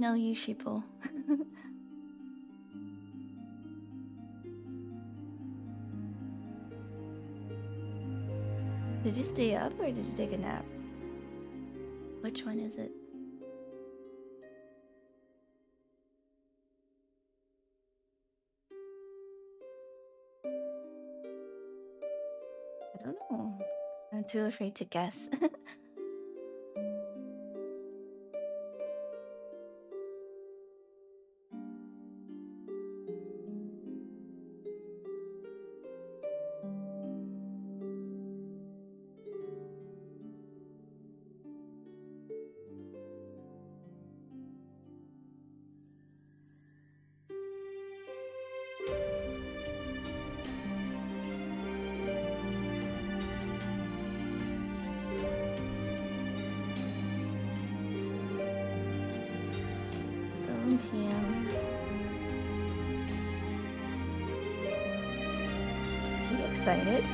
No, you sheeple. Did you stay up or did you take a nap? Which one is it? I don't know. I'm too afraid to guess. So TM. Are you excited?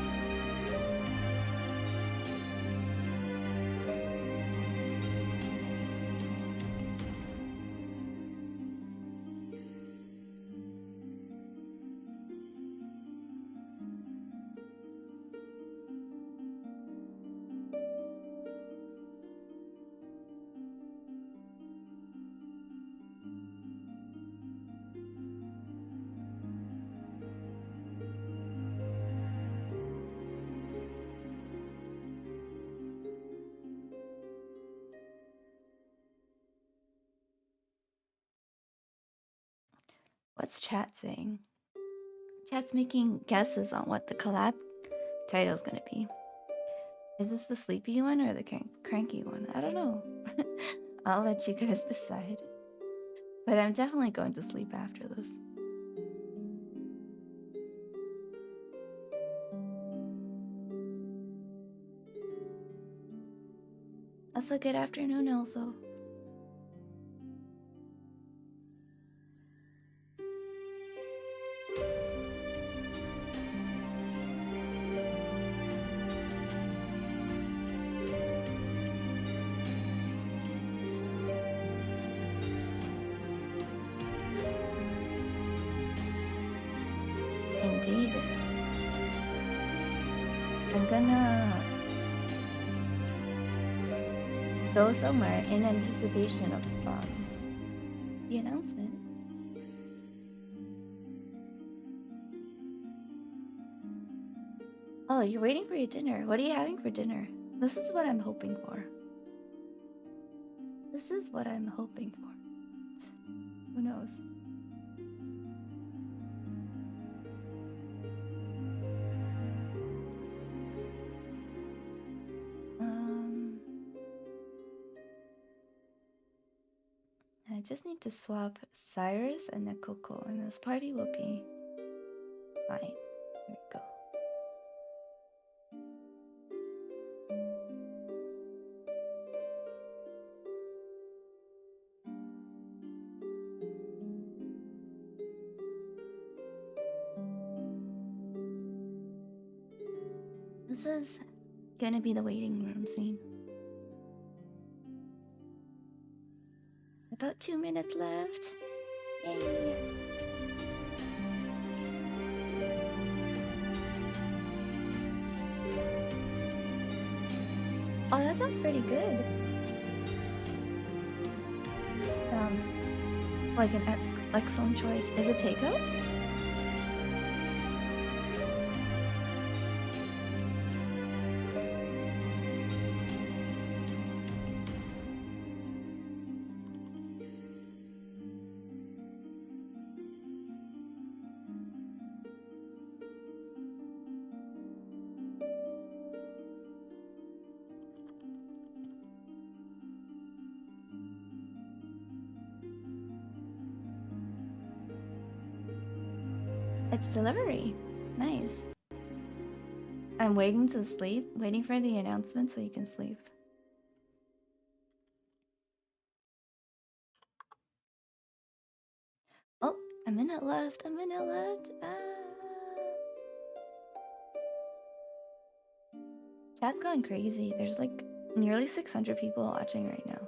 What's chat saying? Chat's making guesses on what the collab title's gonna be. Is this the sleepy one or the cranky one? I don't know. I'll let you guys decide. But I'm definitely going to sleep after this. Also, good afternoon, also. Indeed. I'm gonna go somewhere in anticipation of the announcement. Oh, you're waiting for your dinner. What are you having for dinner? This is what I'm hoping for. This is what I'm hoping for. Who knows? I just need to swap Cyrus and Nekoko, and this party will be fine. Here we go. This is gonna be the waiting room scene. About 2 minutes left. Yay! Oh, that sounds pretty good. Sounds like an excellent choice. Is it takeout? It's delivery. Nice. I'm waiting to sleep, waiting for the announcement so you can sleep. Oh, a minute left. A minute left. Chat's going crazy. There's like nearly 600 people watching right now.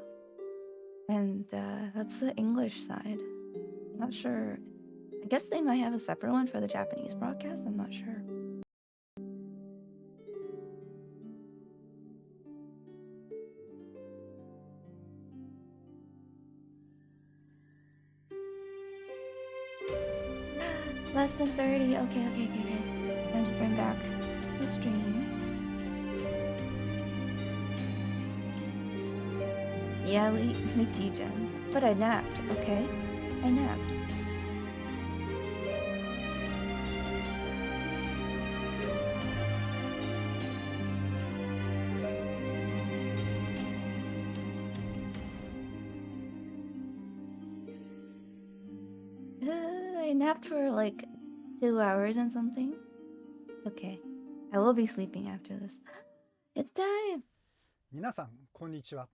And that's the English side. Not sure. I guess they might have a separate one for the Japanese broadcast. I'm not sure. Less than 30. Okay. Time to bring back the stream. Yeah, we degen. But I napped, okay? I napped. I napped for like 2 hours and something. It's okay. I will be sleeping after this. It's time! 皆さん、こんにちは。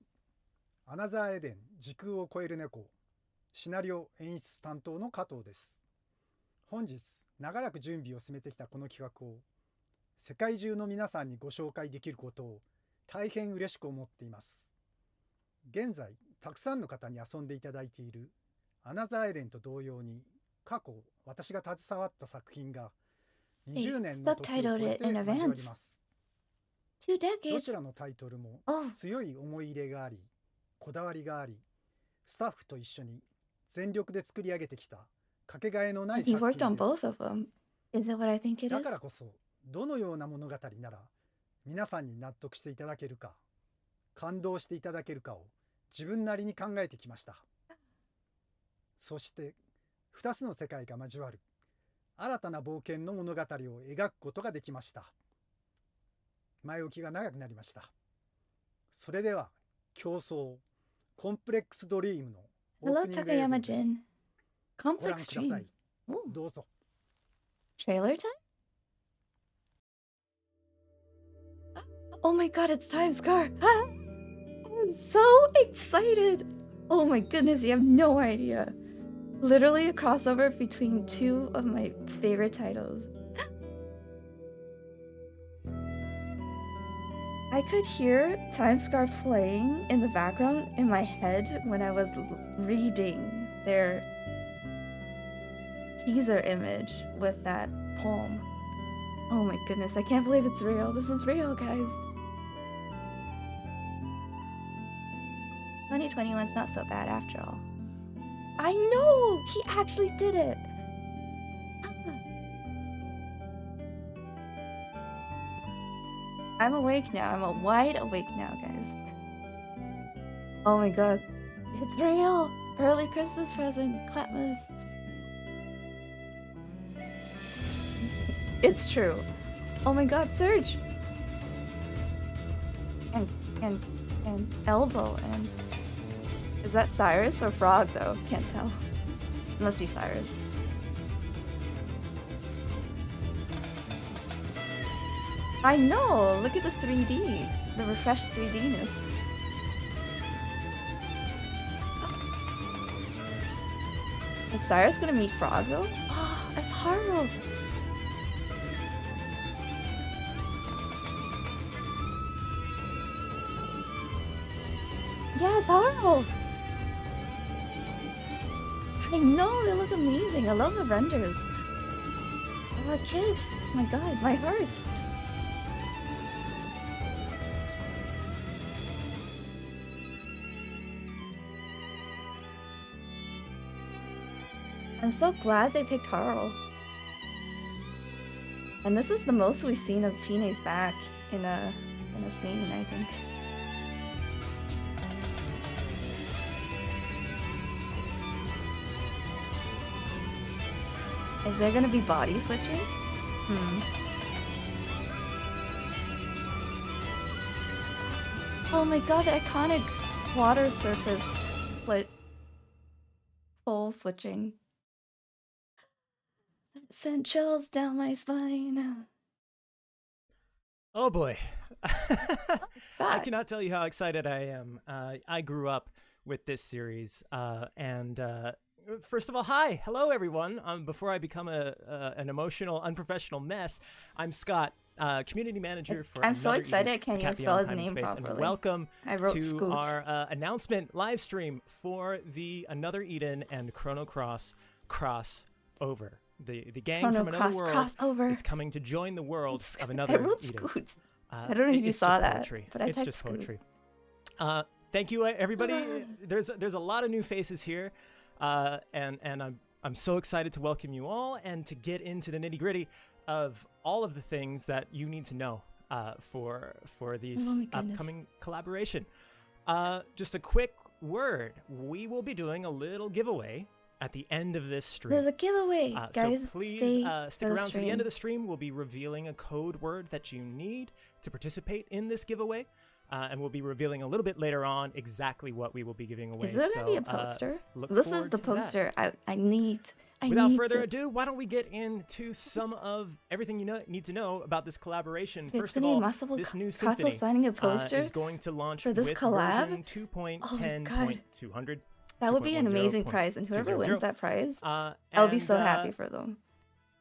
アナザーエデン時空を超える猫シナリオ演出担当の加藤です。本日長らく準備を進めてきたこの企画を世界中の皆さんにご紹介できることを大変嬉しく思っています。現在たくさんの方に遊んでいただいているアナザーエデンと同様に過去私が携わった作品が20年の時を超えて交わります。どちらのタイトルも強い思い入れがあり、こだわりがあり、スタッフと一緒に全力で作り上げてきたかけがえのない作品です。だからこそどのような物語なら皆さんに納得していただけるか、感動していただけるかを自分なりに考えてきました。そして2つの世界が交わる新たな冒険の物語を描くことができました。前置きが長くなりました。それでは競争コンプレックスドリームのオープニング映像です。ご覧ください。どうぞ。Trailer time? Oh my god, it's Time Scar! I'm so excited! Oh my goodness, you have no idea. Literally a crossover between two of my favorite titles. I could hear Time Scar playing in the background in my head when I was reading their teaser image with that poem. Oh my goodness, I can't believe it's real. This is real, guys. 2021's not so bad after all. I know! He actually did it! I'm awake now. I'm wide awake now, guys. Oh my god. It's real! Early Christmas present. Clapmas. It's true. Oh my god, Surge! And Eldel and... Is that Cyrus or Frog though? Can't tell. It must be Cyrus. I know! Look at the 3D! The refreshed 3D-ness. Is Cyrus gonna meet Frog though? Oh, it's Haru! Yeah, it's Haru! I know, they look amazing. I love the renders. Oh, a kid. My god, my heart. I'm so glad they picked Haru. And this is the most we've seen of Fine's back in a scene, I think. Is there gonna be body switching? Oh my god, the iconic water surface split soul switching. Sent chills down my spine. Oh boy. I cannot tell you how excited I am. I grew up with this series, and first of all, hello everyone. Before I become an emotional, unprofessional mess, I'm Scott, community manager for. I'm so Another excited Eden, I can't The even Cat spell Beyond his Time and name Space. properly. And welcome I wrote to Scoot. our announcement live stream for the Another Eden and Chrono Cross crossover. The gang Chrono from Another Cross World crossover. is coming to join the world of I Another wrote Eden. Scoot. I don't know if you It's saw just that, poetry. but I It's typed just Scoot. poetry. Thank you, everybody. There's a lot of new faces here, and I'm so excited to welcome you all and to get into the nitty gritty of all of the things that you need to know for these upcoming collaboration. Just a quick word: we will be doing a little giveaway at the end of this stream. There's a giveaway, guys. So please stick around to the end of the stream. We'll be revealing a code word that you need to participate in this giveaway. And we'll be revealing a little bit later on exactly what we will be giving away. Is there gonna be a poster? This is the poster. I need. Without further ado, why don't we get into some of everything you need to know about this collaboration? First of all, this new Symphony signing a poster is going to launch for this with collab? version 2.10.200. That would be an amazing prize, and whoever wins that prize, I'll be so happy for them.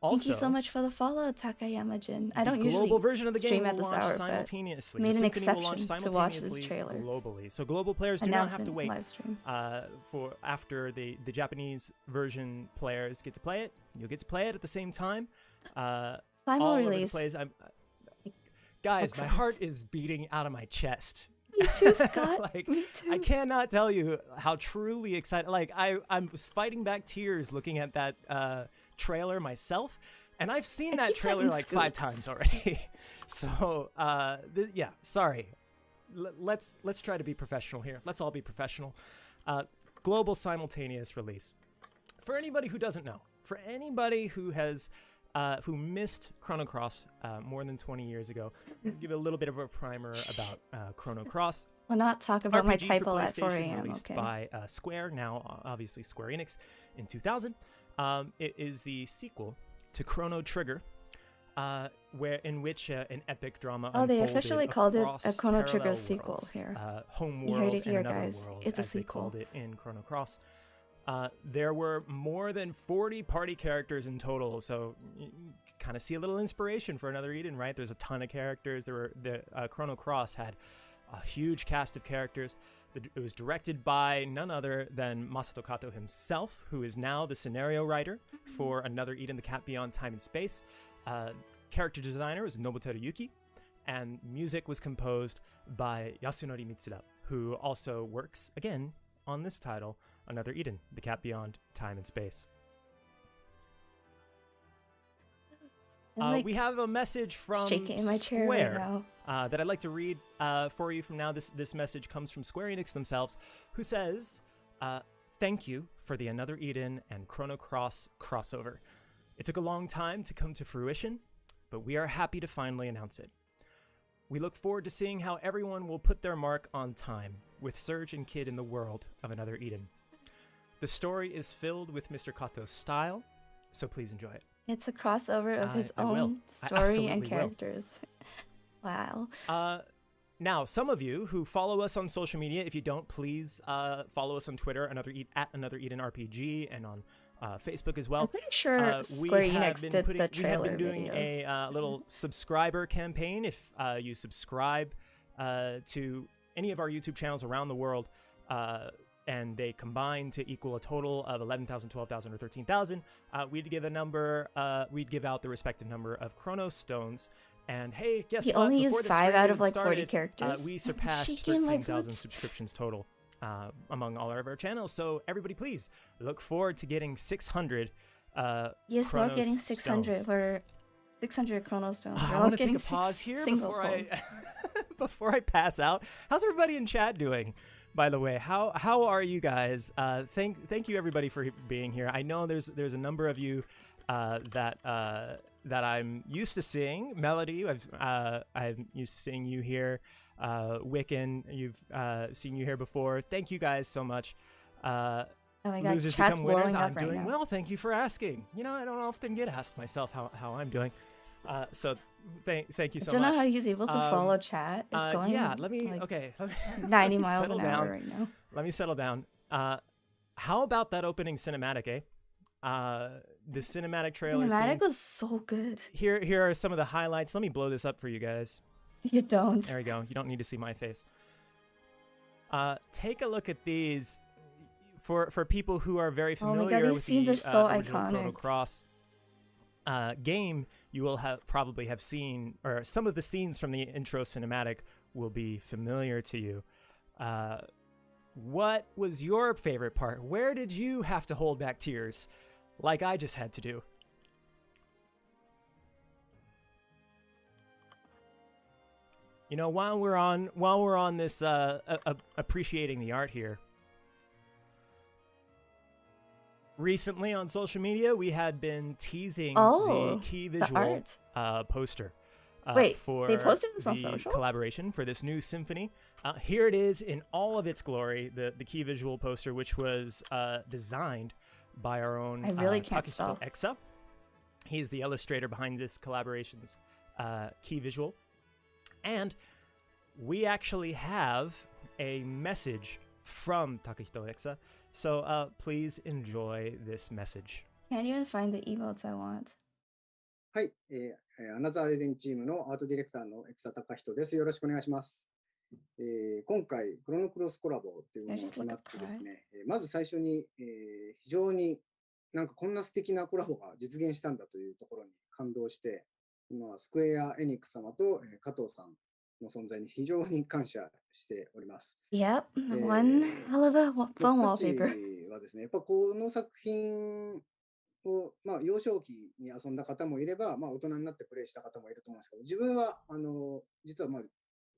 Thank you so much for the follow, Takayama-jin. I don't usually global version of the stream game at will this launch hour, simultaneously. but made an Symphony will launch exception to watch this simultaneously trailer. globally. So global players do not have to wait live stream. for after the Japanese version players get to play it. You'll get to play it at the same time. All over the place. Guys, my heart is beating out of my chest. Me too, Scott. Me too. I cannot tell you how truly excited. I was fighting back tears looking at that trailer myself, and I've seen that trailer like 5 times already. So yeah, sorry. Let's try to be professional here. Let's all be professional. Global simultaneous release. For anybody who doesn't know, for anybody who has who missed Chrono Cross more than 20 years ago, I'll give a little bit of a primer about Chrono Cross. We'll not talk about my RPG typo for at 4 PlayStation, a.m. Released Okay. by Square, now obviously Square Enix, in 2000. It is the sequel to Chrono Trigger, in which an epic drama Oh, they unfolded officially called it across a Chrono Trigger parallel sequel worlds. here. Home You world heard it here, and another guys. world, It's a as they sequel. called it in Chrono Cross. There were more than 40 party characters in total, so you kind of see a little inspiration for Another Eden, right? There's a ton of characters. The Chrono Cross had a huge cast of characters. It was directed by none other than Masato Kato himself, who is now the scenario writer for Another Eden, The Cat Beyond Time and Space. Character designer is Nobuteru Yuki, and music was composed by Yasunori Mitsuda, who also works, again, on this title, Another Eden, The Cat Beyond Time and Space. We have a message from shaking in my chair Square right now. that I'd like to read for you from now. This message comes from Square Enix themselves, who says, thank you for the Another Eden and Chrono Cross crossover. It took a long time to come to fruition, but we are happy to finally announce it. We look forward to seeing how everyone will put their mark on time with Surge and Kid in the world of Another Eden. The story is filled with Mr. Kato's style, so please enjoy it. It's a crossover of his own story and characters. Wow. Now, some of you who follow us on social media, if you don't, please follow us on Twitter, at Another Eden RPG, and on Facebook as well. I'm pretty sure Square Enix did the trailer We have been doing video. a little subscriber campaign. If you subscribe to any of our YouTube channels around the world, and they combine to equal a total of 11,000, 12,000, or 13,000, we'd give a number. We'd give out the respective number of Chrono Stones. And hey, guess what? He only Before used the 5 stream out even of like 40 started, characters. we surpassed Shaking my 13,000 boots. subscriptions total among all of our channels. So everybody, please look forward to getting 600. Yes, we're Chrono getting 600. Stones. We're 600 Chrono Stones. I We're all want to getting take a pause here single before I pulls. before I pass out. How's everybody in chat doing? By the way, how are you guys? Thank you everybody for being here. I know there's a number of you that I'm used to seeing. Melody, I'm used to seeing you here. Wiccan, you've seen you here before. Thank you guys so much. Oh my god, Losers chat's become winners. blowing I'm up right doing now. well. Thank you for asking. You know, I don't often get asked myself how I'm doing. So thank you so I don't much. know how he's able to follow chat. It's going yeah, let me like okay. 90 miles settle an hour down. right now. Let me settle down. How about that opening cinematic, eh? The cinematic trailer Cinematic scenes. was so good. Here are some of the highlights. Let me blow this up for you guys. You don't. There we go. You don't need to see my face. Take a look at these for people who are very Oh my familiar god, these with scenes the are so original Chrono iconic. Cross game. You will probably have seen, or some of the scenes from the intro cinematic will be familiar to you. What was your favorite part? Where did you have to hold back tears, like I just had to do? You know, while we're on this appreciating the art here. Recently on social media, we had been teasing the key visual poster Wait, for they posted this on the social? collaboration for this new Symphony. Here it is in all of its glory, the key visual poster, which was designed by our own I really can't Takahito spell. Exa. He's the illustrator behind this collaboration's key visual. And we actually have a message from Takahito Exa. So please enjoy this message. Can't even find the emotes I want. はい、アナザーエデンチームのアートディレクターのエクサタカヒトです。よろしくお願いします。今回、クロノクロスコラボというものを行ってですね、まず最初に、非常になんかこんな素敵なコラボが実現したんだというところに感動して、今、スクエア・エニックス様と加藤さんの存在に非常に感謝しております。Yep, one hell of a phone 僕たち wallpaper. はですね、やっぱこの作品を、幼少期に遊んだ方もいれば、大人になってプレイした方もいると思うんですけど、自分は実は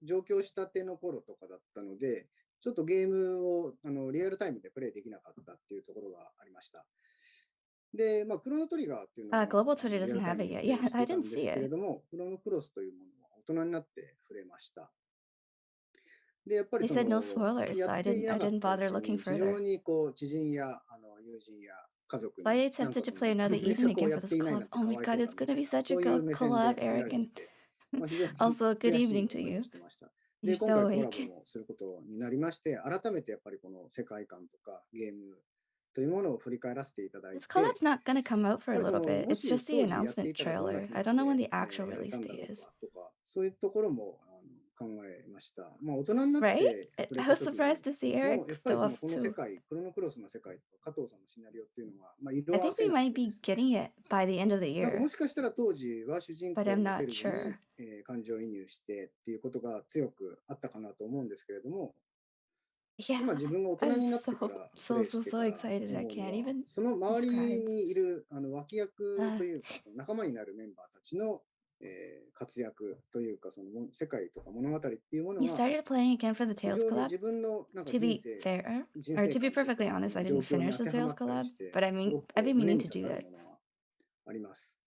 上京したての頃とかだったので、ちょっとゲームをリアルタイムでプレイできなかったっていうところがありました。で、クロノトリガーっていうのは、Global Twitter doesn't have it yet. Yeah, I didn't see けれ it. ども、クロノクロスというものは大人になって触れました。で、やっぱり They said no spoilers, so I didn't bother looking 非常 further. に知人や友人や家族に Slightly tempted to play another Eden again for this collab. Oh my god, it's gonna be such a good collab, Eric. And also, good evening to you. You're で、今 so 回コラ awake. ボもすることになりまして、改めてやっぱりこの世界観とかゲームというものを振り返らせていただいて、 This collab's not gonna come out for a little bit. It's just the announcement trailer. I don't know when the actual release date is. そういうところも考えました。大人になっ Right? て I was surprised to see も Eric やっぱり still up この世 too. 界、クロノクロスの世界とか加藤さんのシナリオっていうのは、 I 色あ think せ we なく might て be getting it by the end of the なんか year. もしかしたら当時は主人公 But I'm の not セルジに sure. 感情移入してっていうことが強くあったかなと思うんですけれども、 Yeah, 今自分が大人 I'm になってから so プレイしてから excited. I 思う can't のは even その周り describe. にいる脇役というか仲間になるメンバーたちの活躍というかその世界とか物語っていうもの You が started playing again for the 非 Tales 常に collab? 自分のなんか To 人 be 生 fair, 人 or 生 to be 観と perfectly か honest, I 状 didn't 況に finish 当 the てはま Tales ったり collab, して but すごく I've been 胸 meaning に to 刺 do さる it. ものはあります。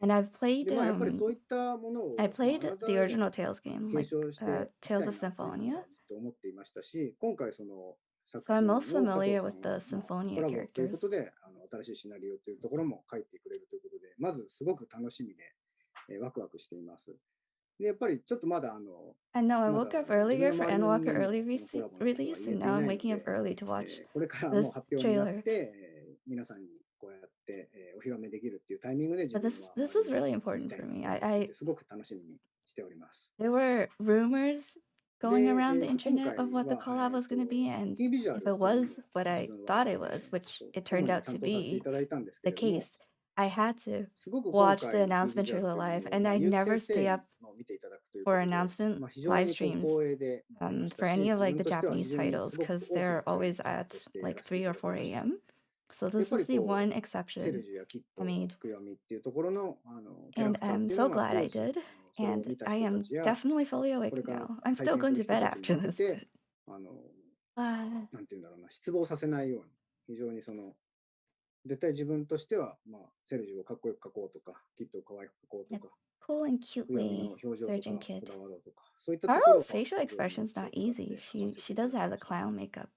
And I've で played やっぱりそういったものを I ア played ナザ the ーエデン original Tales game, 継 like 承していきたいな Tales と of いうの Symphonia. はずっと思っていましたし、今回その作 So I'm 品を most 加藤 familiar さん with the が Symphonia コラボというこ characters. とで新しいシナリオというところも書いてくれるということで、まずすごく楽しみで、ワクワクしています。で、やっぱりちょっとまだ I know I ま woke だ up 自分 earlier の for 周りの Endwalker 人間には early このコラボのことは release, 言え and てい now な I'm いの waking up で、 early to watch これからもう this 発表になっ trailer. て、皆さんにこうやってお披露目できるっていうタイミングで自 But 分 this は this was really 見 important たい for な me. と思ってすごく楽しみにしております。 There were rumors going で、 around the 今 internet 回 of what the は collab was going to be, and キービジュア if ル it というもの was what を I 自分 thought は it was, which it 主 turned に out 担 to 当させてい be ただいたんです the けれども、 case, I had to すごく今 watch the 回キービ announcement ジュアル trailer というも live, の and を I 結城 never 先 stay 生 up の見ていただくというこ for とで、 announcement 非常 live に streams 光栄でありました for し、 any of 自 like 分 the としては非 Japanese 常に titles すごく because 大きな they're チャレン always ジと at してや like らせてい 3た or だき 4 ました。 a.m. So やっ this ぱ is り the こ one うセ exception ルジュやキッ I ト、 made, つくよみっていうところのキャラ and クターっ I'm ていうの so が glad 当 I 時 did. それを And 見た I 人た am ちや definitely fully こ awake れから now. I'm 体 still 験 going す to る人 bed たちに after 向け this, て but uh, なんていうんだろうな、失望させないように、非常にその絶対自分としては、セルジュをかっこよく描こうとか、キットを可愛く描こうとか、 cool and つくよみの cutely 表情と surgeon か kid. こだわろうとか、そういったところを Carl's facial 非常に expression's 気を not 使っ easy. て描か She せて she いた does だき have ま the した。 clown makeup.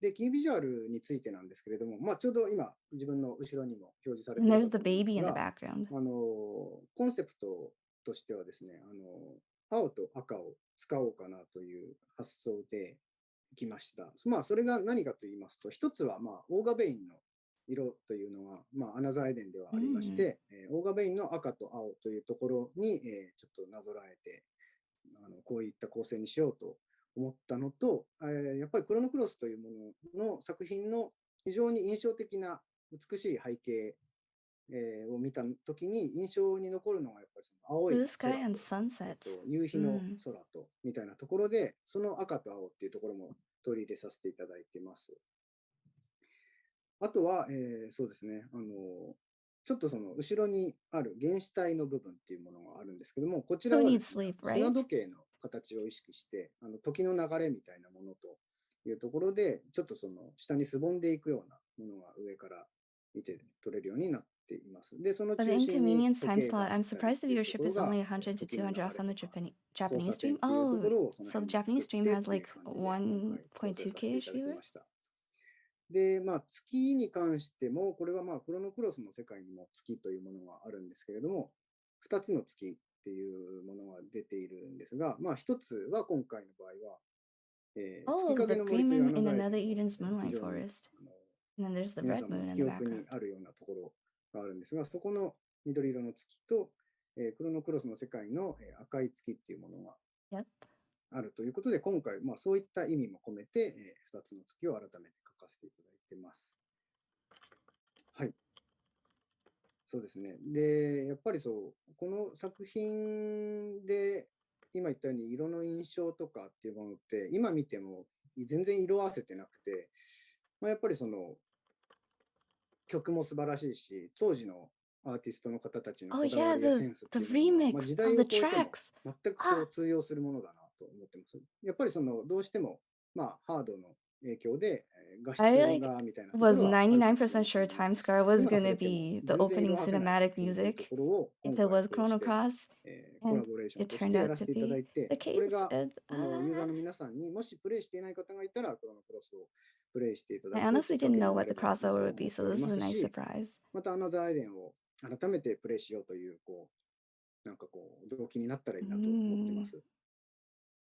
で、キービジュアルについてなんですけれども、ちょうど今、自分の後ろにも表示されて And いる there's か the と思うんで baby す in the が、 background. コンセプトとしてはですね、青と赤を使おうかなという発想でいきました。それが何かと言いますと、一つは、オーガベインの色というのが、アナザーエデンではありまして、オーガベインの赤と青というところに、ちょっとなぞらえて、こういった構成にしようと思ったのと、やっぱりクロノクロスというものの作品の非常に印象的な美しい背景を見たときに印象に残るのがやっぱりその青い Blue 空 sky and と sunset. 夕日の空とみたいなところで、その赤と青っていうところも取り入れさせていただいてます。あとは、そうですね、ちょっとその後ろにある原子体の部分っていうものがあるんですけども、こちら Who は needs ですね、 sleep, 砂 right? 時計の形を意識して、時の流れみたいなものというところで、ちょっとその下にすぼんでいくようなものが上から見て取れるようになっています。で、その For the 中心に inconvenience 時 time 計が slot, あ I'm ったり surprised っ the ていうと viewership ころ is が、 only 100 to 時の流 200 off れ on と the か Japanese 交差点 stream. っていうとこ Oh, ろをその so the 辺に作っ Japanese て stream っ has ていう like 感じで、今回構成させていただき 1.2k-ish ま viewers. した。で、月に関しても、これはクロノクロスの世界にも月というものがあるんですけれども、2つの月っていうものが出ているんですが、1つは今回の場合は、月 Oh, 影 the の森という green アナ moon ザ in ーエデン another の Eden's 非 moonlight 常に forest. And then there's the 皆 red さんの moon in 記 the 憶に background. あるようなところがあるんですが、そこの緑色の月と、クロノクロスの世界の赤い月っていうものが Yep. あるということで、今回、そういった意味も込めて、2つの月を改めて書かせていただいてます。はい。そうですね。で、やっぱりそう、この作品で、今言ったように色の印象とかっていうものって、今見ても全然色あせてなくて、やっぱりその、曲も素晴らしいし、当時のアーティストの方たちの Oh こだわ yeah, りやセンスって the いうのが、 remix 時 of 代 the を超えても tracks. 全くそう通用するものだなと思ってます。やっぱりそのどうしてもハードの影響で画質 I like がみたいなとこ was ろはあるかもしれ 99% ませ sure んが、 Time Scar was 今触 gonna れても be the 全然 opening 色あせない作 cinematic 品というと music ころを if 今 it 回 was こうし Chrono て Cross, コラ and ボレーション it とし turned てや out らせ to ていただ be いて、 the これ case. がユーザーの皆さんにもしプレイしていない方がいたら、クロノクロスをプレイしていただ I くき honestly っか didn't けに know な what れ the ばいいと crossover 思 would be, っ so ており this ま is a す nice し、 surprise. またアナザーエデンを改めてプレイしようという、なんか動機になったらいいなと思ってま Mm. す。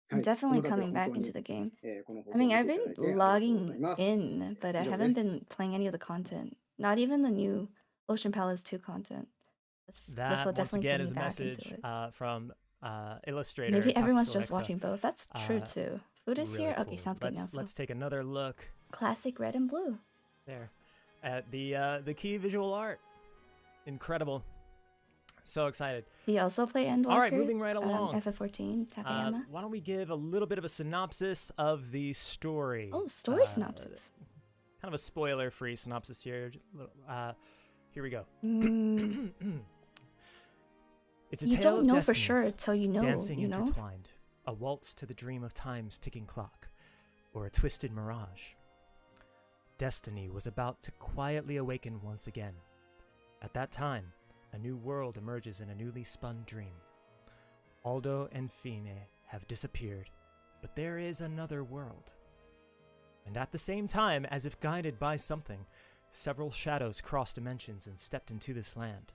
I'm はい、こ definitely の度は coming 本 back 当 into に、 the game. この放 I 送を mean, 見 I've ていただ been いてありがとうござい logging ます。 in, but I 以上 haven't です。 been playing any of the content. Not even the new Ocean Palace 2 content. This That will once definitely again get me is a back into message it. from illustrator Maybe everyone's Takuto just Hexa. watching both. That's true Uh, too. Food is Really here? Okay, cool. sounds good now. So Let's take another look classic red and blue. there at the key visual art. Incredible. So excited. Do you also play Endwalker? All right, moving right along. FF14, Takayama? Why don't we give a little bit of a synopsis of the story? Oh, story synopsis. Kind of a spoiler-free synopsis here. Here we go. Mm, It's a you tale don't of know for sure destinies, till you know, dancing you know? intertwined, a waltz to the dream of time's ticking clock, or a twisted mirage. Destiny was about to quietly awaken once again. At that time, a new world emerges in a newly spun dream. Aldo and Fine have disappeared, but there is another world. And at the same time, as if guided by something, several shadows crossed dimensions and stepped into this land.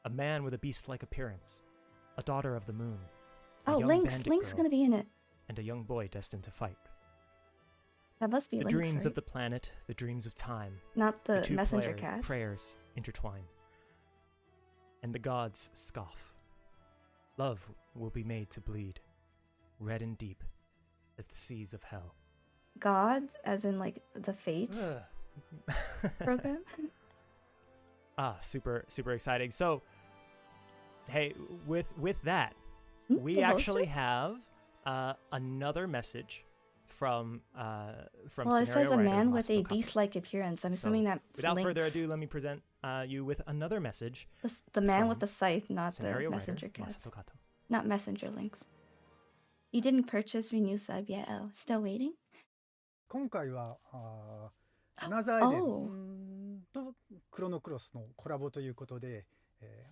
A man with a beast-like appearance, a daughter of the moon, a Oh, young Link's bandit girl, gonna be in it. and a young boy destined to fight. That must be The Link's, dreams right? of the planet, the dreams of time, Not the two messenger cat. prayers intertwine. And the gods scoff. Love will be made to bleed, red and deep as the seas of hell. Gods, as in like the Fate program? Super exciting. So, hey, with that, Hmm, we the actually poster? have another message from Well, it scenario says a writer man with a Masato Kato. beast-like appearance. I'm So, assuming that's without further Link's. ado, let me present you with another message. The man from with the scythe, not the Scenario writer messenger cats. Masato Kato. Not messenger links. You didn't purchase Renew Sub yet. Oh, still waiting? 今回はアナザーエデ Oh. ンとクロノクロスのコラボということで、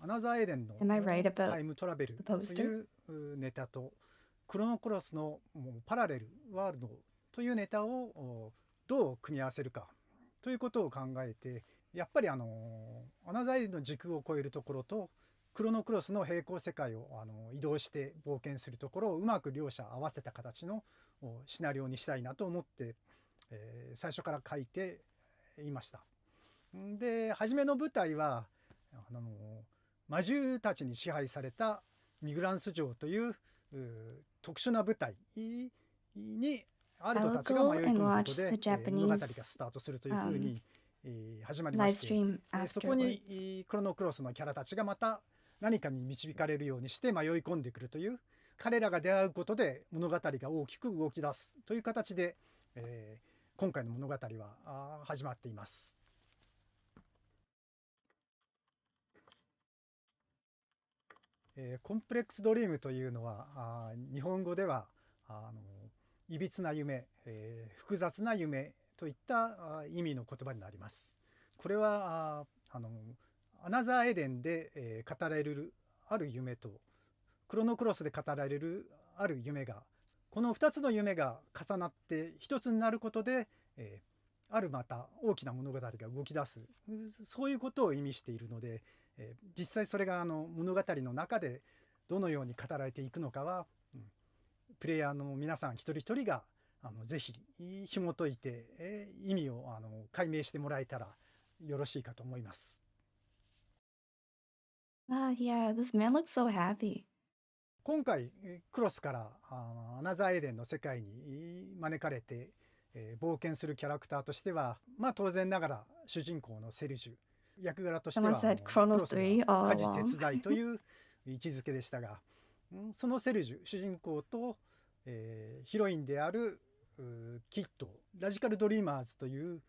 アナザーエデンの Am I right about タイムトラベル the と poster? いうネタとクロノクロスのもうパラレルワールドというネタをどう組み合わせるかということを考えて、やっぱりアナザーエデンの時空を超えるところとクロノクロスの平行世界を移動して冒険するところをうまく両者合わせた形のシナリオにしたいなと思って、最初から書いていました。で初めの舞台は魔獣たちに支配されたミグランス城という特殊な舞台にアルトたちが迷い込むことで物語がスタートするというふうに始まりまして、そこにクロノクロスのキャラたちがまた何かに導かれるようにして迷い込んでくるという、彼らが出会うことで物語が大きく動き出すという形で、今回の物語は始まっています。コンプレックスドリームというのは日本語ではいびつな夢、複雑な夢といった意味の言葉になります。これはアナザーエデンで語られるある夢とクロノクロスで語られるある夢が、この2つの夢が重なって一つになることで、あるまた大きな物語が動き出す、そういうことを意味しているので、実際それが物語の中でどのように語られていくのかは、プレイヤーの皆さん一人一人がぜひ紐解いて、意味を解明してもらえたらよろしいかと思います。Yeah, this man looks so happy. 今回クロスからアナザーエデンの世界に招かれて、冒険するキャラクターとしては、当然ながら主人公のセルジュ、役柄としてはクロスが家事手伝いという位置づけでしたが、そのセルジュ主人公と、ヒロインであるキッド、ラジカルドリーマーズという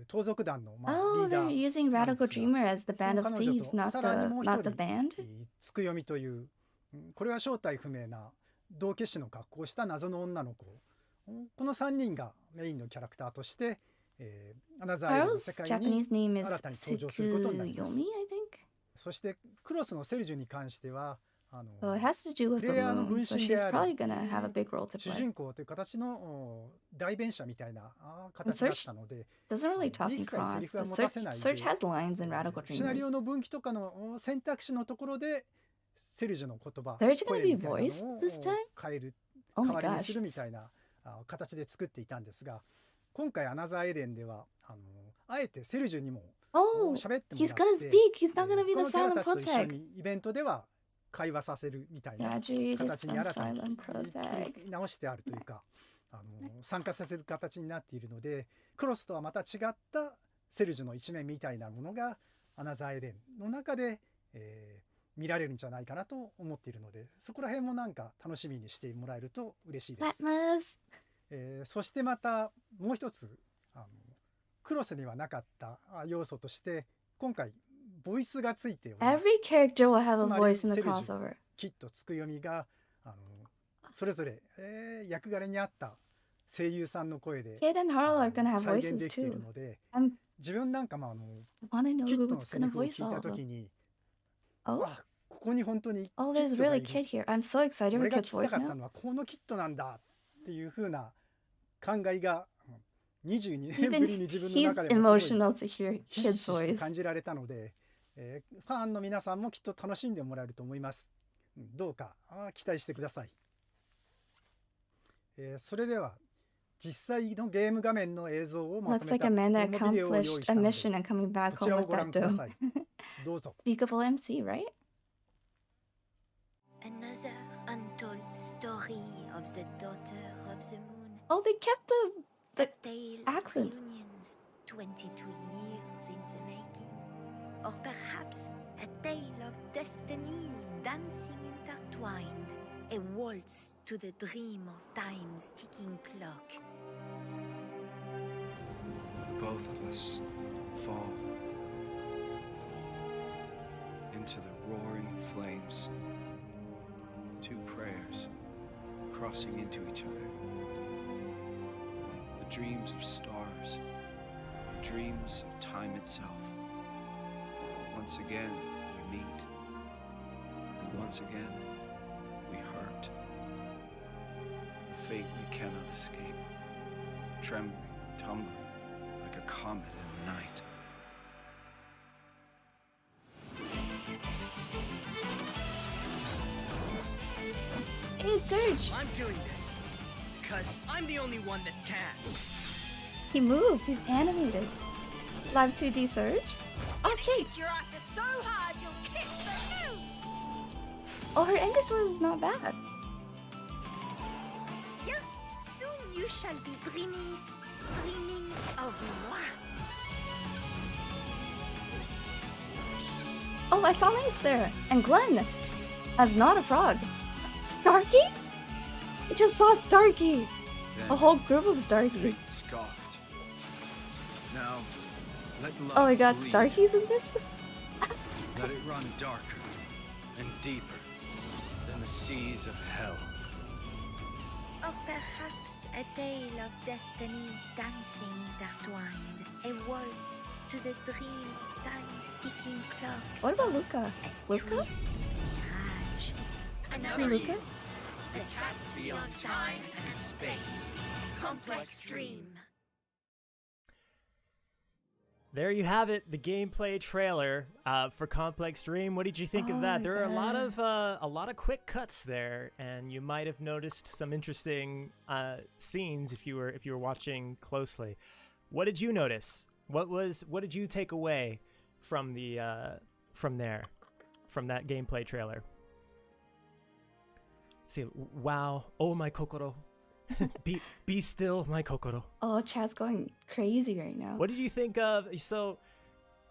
盗賊団のリーダー、they're using Radical Dreamer as the band of thieves, not the band. つくよみという、これは正体不明な道化師の格好をした謎の女の子、この3人がメインのキャラクターとして、アナザーエデンの世界に新たに登場することになります。そしてクロスのセルジュに関してはプレイヤーの分身である主人公という形の代弁者みたいな形だったので、一切セリフは持たせないで、シナリオの分岐とかの選択肢のところでセルジュの言葉、声みたいなのを代わりにするみたいな形で作っていたんですが、今回アナザーエデンではあえてセルジュにも喋ってもらって、このキャラたちと一緒にイベントでは会話させるみたいな形に新たに作り直してあるというか、参加させる形になっているので、クロスとはまた違ったセルジュの一面みたいなものがアナザーエデンの中で、見られるんじゃないかなと思っているので、そこら辺もなんか楽しみにしてもらえると嬉しいです。そしてまたもう一つクロスにはなかった要素として、今回ボイスがついております。Every character will have a voice in the crossover. キッド、つくよみがそれぞれ、役柄に合った声優さんの声で Kid and Harl are gonna have 再現 voices できている too. ので、 I 自分なんかも wanna know キッ who ドの was セリ gonna フを聞 voice いた all と of き them. に、 Oh, ここに本当に oh, キ there's ッドが really い Kid る、 here. I'm so excited 俺 for が Kid's 聞きた voice かった now. のはこのキッドなんだっていう風な考えが22年ぶ Even りに自分の he's 中でもすごい emotional to hear ひしひ Kid's しと voice. 感じられたので、ファンの皆さんもきっと楽しんでもらえると思います。どうか期待してください。それでは実際のゲーム画面の映像をま Looks とめ like た a man デ that モビデオを用意 accomplished した a ので、 mission and coming back こち home らを with ご覧 that くだ dome. さい。どうぞ。 Speakable MC, right? Another untold story of the daughter of the moon. Oh, they kept the Tale accent. of reunions 22 years in the making. Or perhaps a tale of destinies dancing intertwined. A waltz to the dream of time's ticking clock. Both of us fall into the roaring flames. Two prayers crossing into each other. The dreams of stars, the dreams of time itself. Once again, we meet. And once again, we hurt. A fate we cannot escape. Trembling, tumbling, like a comet in the night. Hey, it's Surge. I'm doing this because I'm the only one that can. He moves. He's animated. Live 2D Surge? Okay. Your ass is so hard you'll kiss the moon. Oh, her English was not bad. Yeah, soon you shall be dreaming of moi. Oh, I saw Lynx there. And Glenn as not a frog. Starkey? I just saw Starkey. A whole group of Starkies. Fate scoffed. Now, let love Oh, we got bleed. Starkies in this? Let it run darker and deeper than the seas of hell. Or perhaps a tale of destinies dancing intertwined, a waltz to the dream time's ticking clock. What about Luca? A Lucas? twisted mirage. Is Another he Lucas? The cat beyond time and space. Complex dream. There you have it, the gameplay trailer for Complex Dream. What did you think of Oh that? my There are God. a lot of quick cuts there, and you might have noticed some interesting scenes if you were watching closely. What did you notice? What did you take away from that gameplay trailer? See, wow, oh my kokoro. be still, my kokoro. Oh, Chad's going crazy right now. What did you think of? So,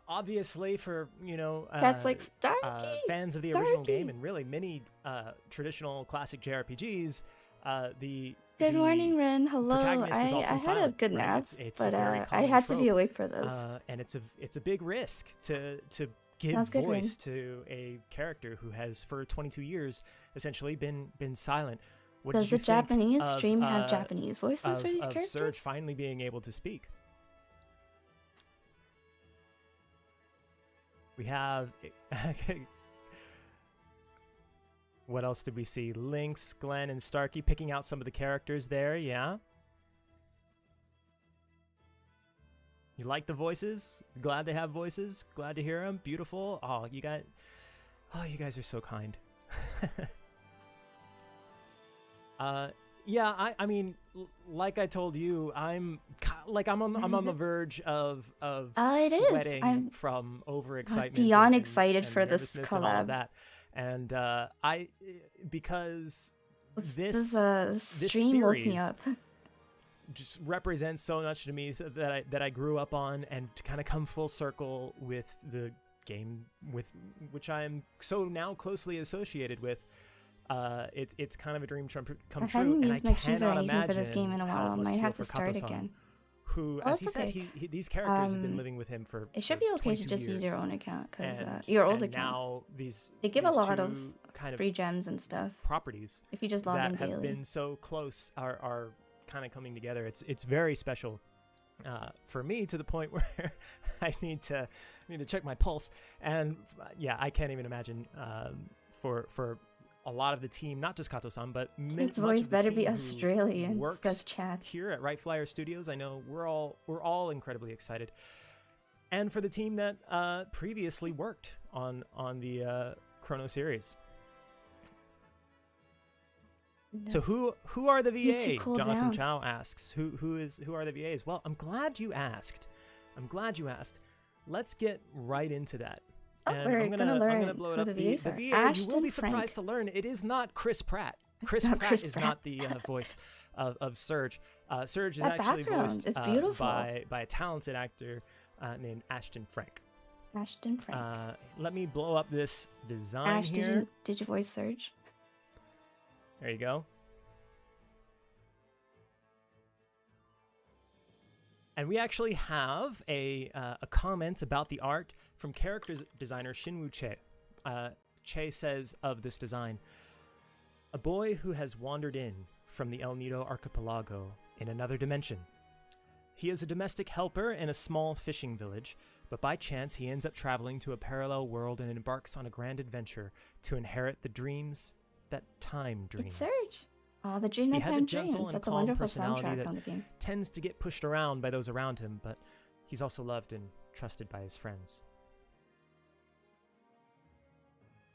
obviously, for Chad's like, Starkey! fans of the original Starkey!" game and really many traditional classic JRPGs, the Good morning, Ren. Hello. protagonist is I often had a silent, good right? nap, It's a but very I common had to be trope. awake for this. And it's a big risk to give Sounds good, Rin. voice to a character who has for 22 years essentially been silent. What Does did you the think Japanese of, stream have Japanese voices of, for these of characters? Surge finally being able to speak? We have what else did we see? Lynx, Glenn, and Starkey picking out some of the characters there. Yeah. You like the voices? Glad they have voices. Glad to hear them. Beautiful. Oh, you guys are so kind. Yeah, I mean, like I told you, I'm on the verge of It is. sweating I'm from overexcitement. beyond and excited for this nervousness and all of collab. that. And because This this stream woke me series up. just represents so much to me that I grew up on, and to kind of come full circle with the game with which I am so now closely associated with. It's kind of a dream come I true, haven't and I used my keys or cannot anything for this game imagine in a how it while. must Might feel have to for start Kato-san, again. who, Oh, as he it's said, okay. these characters have been living with him for It should be okay to 22 just use years. your own account, because And- your old and account. now They give a these lot of two kind of free gems and stuff properties if you just log in that have daily. been so close are kind of coming together. It's very special for me, to the point where I need to check my pulse. And yeah, I can't even imagine for a lot of the team, not just Kato-san, but Its much voice of the better be team who Australian, works says Chad. here at Right Flyer Studios. I know we're all incredibly excited, and for the team that previously worked on the Chrono series. So who are the Need to VA? cool Jonathan down. Chow asks. Who are the VAs? Well, I'm glad you asked. Let's get right into that. Oh, And we're I'm gonna learn gonna blow it who up. the The VAs are. VA, you will Ashton be surprised Frank. to learn it is not Chris Pratt. Chris not Pratt Chris is Pratt. not the voice of Surge. Surge is That actually background voiced is beautiful. by a talented actor named Ashton Frank. Ashton Frank. Let me blow up this design Ash, here. did you voice Surge? There you go. And we actually have a comment about the art from character designer Shinwoo Che. Che says of this design, "A boy who has wandered in from the El Nido archipelago in another dimension. He is a domestic helper in a small fishing village, but by chance he ends up traveling to a parallel world and embarks on a grand adventure to inherit the dreams that time dreams." It's Surge. Oh, the dream He that has a time gentle dreams. and That's a calm wonderful personality soundtrack that on the game. tends to get pushed around by those around him, but he's also loved and trusted by his friends.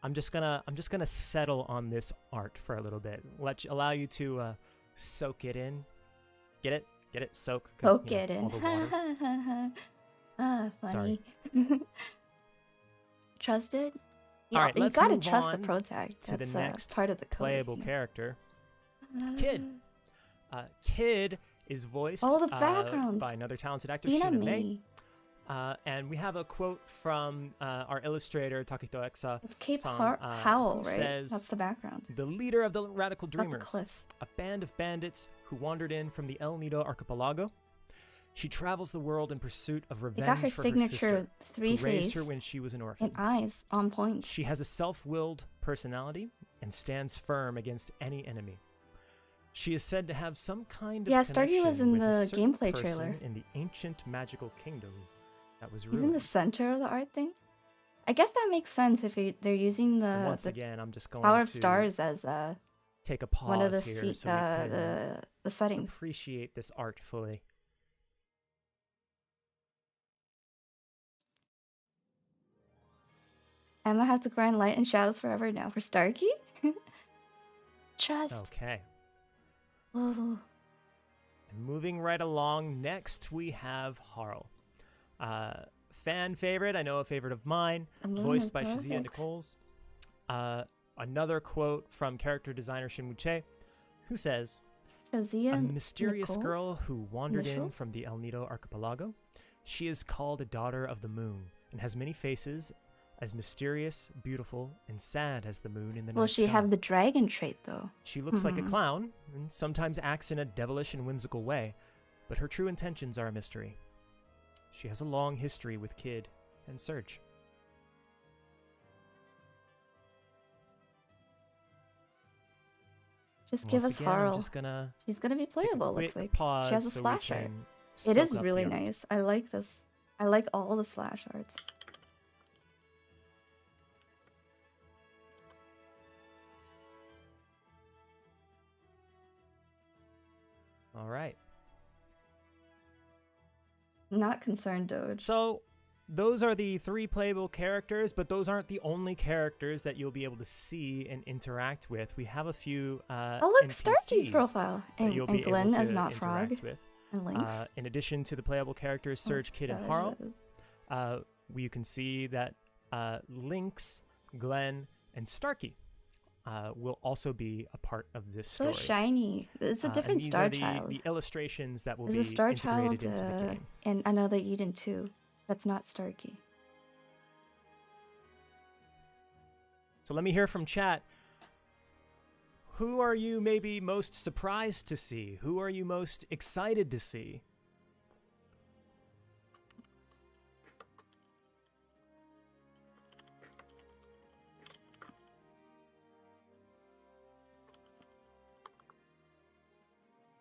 I'm just gonna settle on this art for a little bit. Allow you to soak it in. Get it? Soak. 'cause, Poke it all in. the water. Ah, funny. Trusted? All right, You let's gotta move trust the on pro tag. to the That's next part of the code, playable you know. character, Kid. Kid is voiced Oh, the background. by another talented actor, Tina Shina Mei. Me. And we have a quote from our illustrator, Takito Exa. It's Cape San, Howell, who right? says, That's the background. The leader of the Radical Not the Dreamers, cliff. a band of bandits who wandered in from the El Nido archipelago. She travels the world in pursuit of They revenge got her for signature her sister, who raised face her when she was an orphan. and eyes on point. She has a self-willed personality and stands firm against any enemy. She is said to have some kind of Yeah, Starkey was in connection with a the certain gameplay person trailer. in the ancient magical kingdom that was He's ruined. in the center of the art thing. I guess that makes sense if they're using And the, once the again, I'm just going Power of to Stars as take a pause one of the here so we can the settings. appreciate this art fully. Emma have to grind light and shadows forever now for Starkey? Trust. Okay. Oh. And moving right along, next we have Harl. Fan favorite, I know a favorite of mine, voiced by Shazia Nichols. Another quote from character designer Shin Che, who says, Shazia a mysterious Nichols? girl who wandered in Initials? from the El Nido archipelago. She is called a daughter of the moon and has many faces, as mysterious, beautiful, and sad as the moon in the Will night she sky. have the dragon trait though? She looks like a clown and sometimes acts in a devilish and whimsical way, but her true intentions are a mystery. She has a long history with Kid and Surge. Just give Once us again, I'm Harl. just gonna She's gonna be take a playable, looks quick like. pause She has a so we splash art. can It is soak up really the art. nice. I like this. I like all the splash arts. All right. Not concerned, Doge. So those are the 3 playable characters, but those aren't the only characters that you'll be able to see and interact with. We have a few Oh look, Starkey's NPCs profile. that And, you'll and be Glenn able as to Not Frog. interact with. And Lynx. In addition to the playable characters Surge, Kid, and Harl, you can see that Lynx, Glenn, and Starkey will also be a part of this So story. shiny. It's a different and these Star are Child. the illustrations that will There's be a Star integrated Child into the game. and another Eden too. That's not Starkey. So let me hear from chat. Who are you maybe most surprised to see? Who are you most excited to see?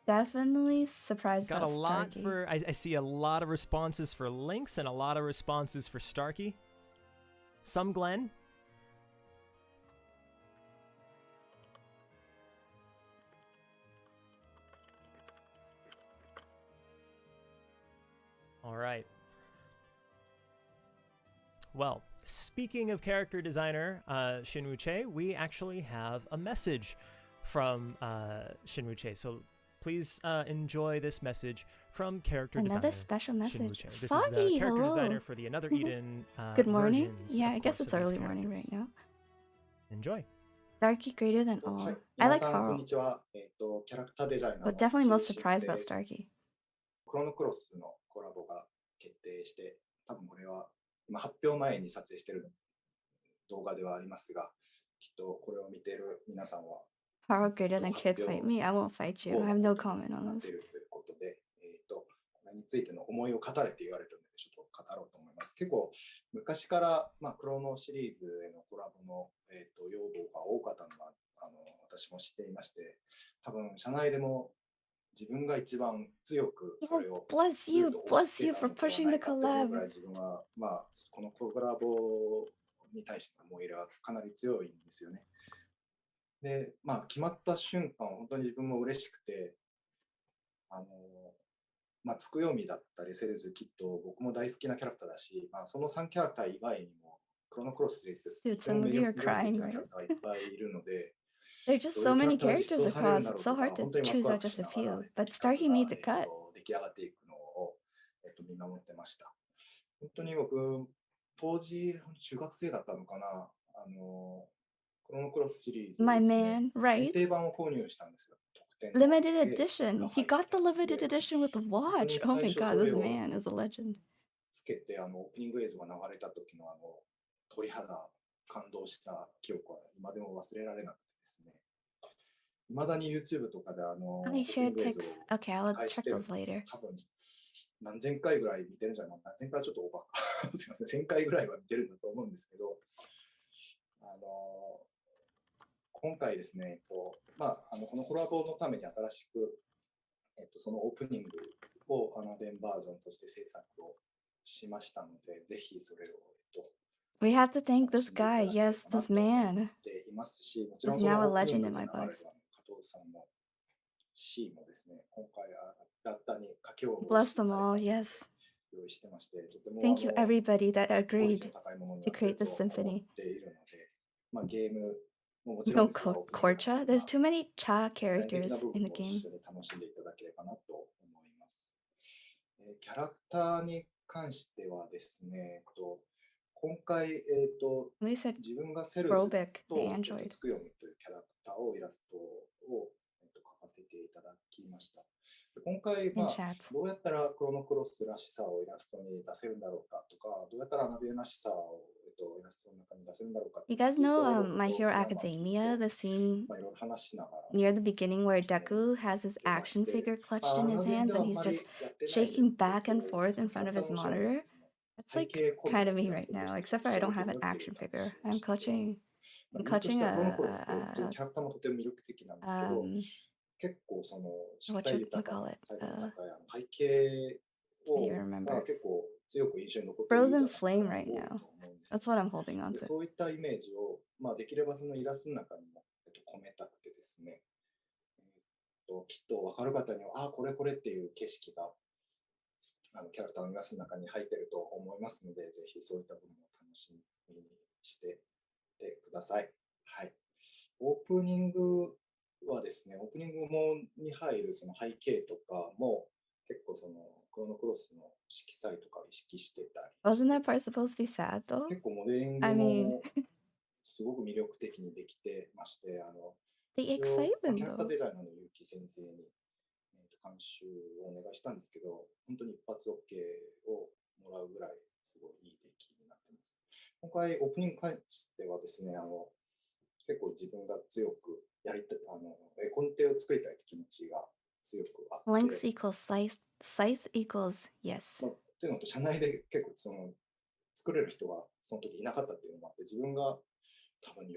Definitely surprised Got a about lot Starkey. for. I see a lot of responses for Lynx and a lot of responses for Starkey. Some Glenn. All right. Well, speaking of character designer Shinwoo Che, we actually have a message from Shinwoo Che. So please enjoy this message from character designer. Another special Shinwoo message. Che. This Foggy, is the character hello. designer for the Another Eden Good morning. versions, Yeah, of I guess course, it's of these early morning characters. right now. Enjoy. Starkey greater than all. はい、 I 皆 like さん、こん Harl, にちは。キャラクターデザイナー but の definitely most シン surprised で about す。 Starkey. クロノクロスのコラボが決定して、多分これは今発表前に撮影している動画ではありますが、きっとこれを見ている皆さんは Harl greater than Kid fight me. I won't fight you. I have no comment な on ってい this. るということで、これについての思いを語れって言われてるので、ちょっと語ろうと思います。結構昔から、クロノシリーズへのコラボの、要望が多かったのが私も知っていまして、多分社内でも自分が一番強くそれを Bless you, bless you for pushing the collab. 自分は、このコラボに対しての思い入れはかなり強いんですよね。で、決まった瞬間、本当に自分も嬉しくて、つくよみだったり、セレズ、きっと僕も大好きなキャラクターだし、その3キャラクター以外にも、クロノクロスシリーズです。 Dude, some of you are crying, キャ right? ラクターがいっぱいいるので、 There are just so many characters across. It's so hard to choose out just a few. But Starkey made the cut. 出来上がっていくのを見守ってました。本当に僕、当時、中学生だったのかな、クロノクロスシリーズ My ですね、 man, right? 限定版を購入したんですよ。特典の Limited 絵 edition. が He 入った got the やつ limited で、 edition with the 本当に watch. Oh 最 my 初 god, そ this れを man is a legend. つけて、オープニング映像が流れた時の鳥肌感動した記憶は今でも忘れられなくてですね。未だに YouTube とかでオー I プニン shared グ映像 pics. を Okay, I will 返し check てるん those ですよ。 later. 多分何千回ぐらい見てるんじゃないかな。何千回はちょっとオーバーか。すいません。1000回ぐらいは見てるんだと思うんですけど、今回ですね、このコラボのために新しく、そのオープニングを電バージョンとして制作をしましたので、ぜひそれを、We have to thank this guy. Yes, this man でいますし、もちろ is んその now a オープニン legend グ in で my 流れる books. 加藤さんのシーンもですね、今回ラッタに書き下ろし Bless て them され all. た Yes. 用意してまして、とても Thank you, everybody that クオリティ agreed の高いものに to なってい create ると this 思 symphony. っているので、ゲームももちろ No んですが、 ko- オープニング Korcha. There's too many cha デザイン的 characters な部 in 分 the も game. 一緒に楽しんでいただければなと思います。キャラクターに関してはですね、今回、 At least said 自分がセルズ Robic, と the android. つくよみというキャラクターをイラストを描かせていただきました。今回、 in chat. どうやったらクロノクロスらしさをイラストに出せるんだろうかとか、どうやったらアナビエらしさを、イラストの中に出せるんだろうか。 You guys know My Hero Academia, the scene いろいろ話しながら near the beginning where Deku has his action figure clutched in his hands and he's just shaking back and forth in front of his monitor? That's like kind of me right now, except for I don't have an action figure. I'm clutching 理由としてはクロノクロスって a キャラクターもとても魅力的なんですけど、結構その色 what 彩 you 豊か call な it? 細部の高い背景 Do を you remember? 結構強く印象に残っているユーザー Frozen さん flame が right 多い now. と思うんです。 That's what I'm holding on で to. そういったイメージを、できればそのイラストの中にも、込めたくてですね、きっと分かる方には、これこれっていう景色がキャラクターのイラストの中に入っていると思いますので、ぜひそういった部分を楽しみにしててください。はい。オープニングはですね、オープニングに入るその背景とかも結構そのクロノクロスの色彩とか意識してたり。 Wasn't that part supposed to be sad though? 結構モデリング I mean もすごく魅力的にできてまして、The キャ excitement ラクター though. デザイナーの結城先生に監修をお願いしたんですけど、本当に一発 OK をもらうぐらいすごいいい出来になってます。今回オープニングに関してはですね、結構自分が強くやりたい、コンテを作りたいという気持ちが強くあって、 Lengths equals scythe equals yes. というのと社内で結構その作れる人がその時いなかったっていうのもあって、自分が多分4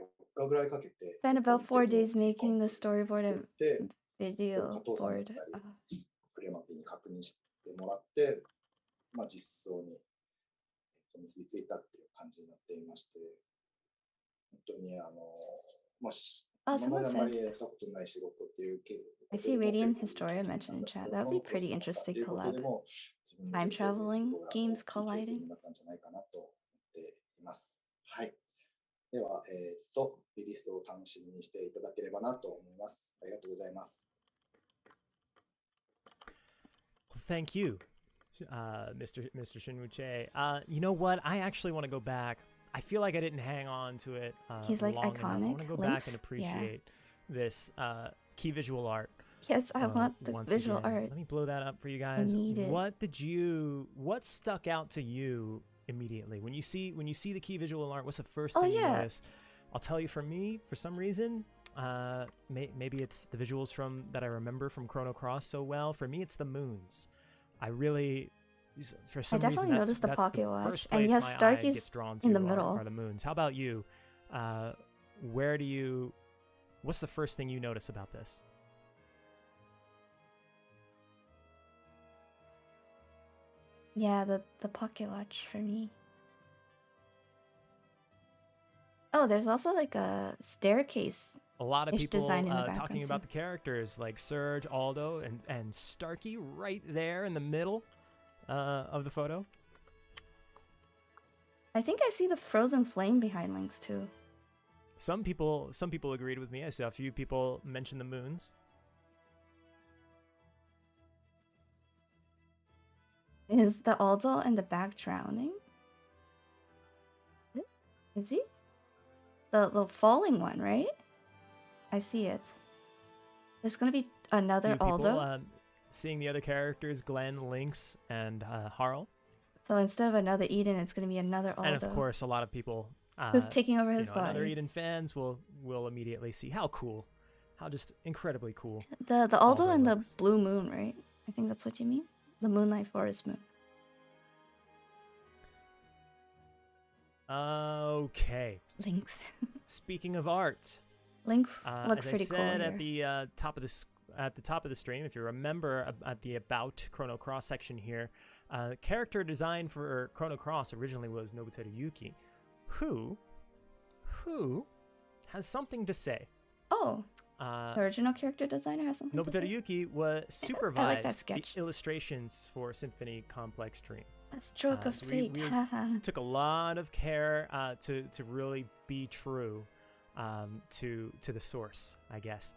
日ぐらいかけて Spent about 4 days making the storyboard and で video 加藤さんだっ board. たりクレマピーに確認してもらって、実装に結びついたっていう感じになっていまして、本当に今まであまりやったことない仕事っていう系 I see Radiant Historia mentioned in chat. That would be pretty interesting collab. Time traveling games colliding. はい。では、リリースを楽しみにしていただければなと思います。ありがとうございます。Thank you, Mr. Shinwuche. You know what? I actually want to go back. I feel like I didn't hang on to it He's like long enough. I want to iconic go back links. and Yeah. appreciate this key visual art. Yes, I want the once visual again. art. Let me blow that up for you guys. need it. What stuck out to you immediately when you see the key visual art? What's the first thing you yeah. notice? I'll tell you, for me, for some reason, maybe it's the visuals that I remember from Chrono Cross so well. For me, it's the moons. I really, for some reason, definitely noticed the pocket the watch. first And place yes, my eye Starkey's gets drawn to in the middle. are the moons. How about you? What's the first thing you notice about this? Yeah, the pocket watch for me. Oh, there's also like a staircase. A lot of Ish people design in the talking background, about too. the characters like Surge, Aldo, and Starkey right there in the middle of the photo. I think I see the frozen flame behind Lynx too. Some people agreed with me. I saw a few people mention the moons. Is the Aldo in the back drowning? Is he? The falling one, right? I see it. There's gonna be another Few people, Aldo. seeing the other characters, Glenn, Lynx, and Harl. So instead of another Eden, it's gonna be another Aldo. And of course, a lot of people who's taking over his body. Other Eden fans will immediately see how cool, how just incredibly cool. The Aldo and the looks. blue moon, right? I think that's what you mean. The Moonlight Forest moon. Okay. Lynx. Speaking of art, Lynx looks as pretty I said cool at the top of the stream, if you remember at the About Chrono Cross section here, character design for Chrono Cross originally was Nobuteru Yuki, who has something to say. Oh, the original character designer has something to say? Nobuteru Yuki was supervised I like that sketch. the illustrations for Symphony Complex Dream. A stroke of so fate. we took a lot of care to really be true to the source, I guess.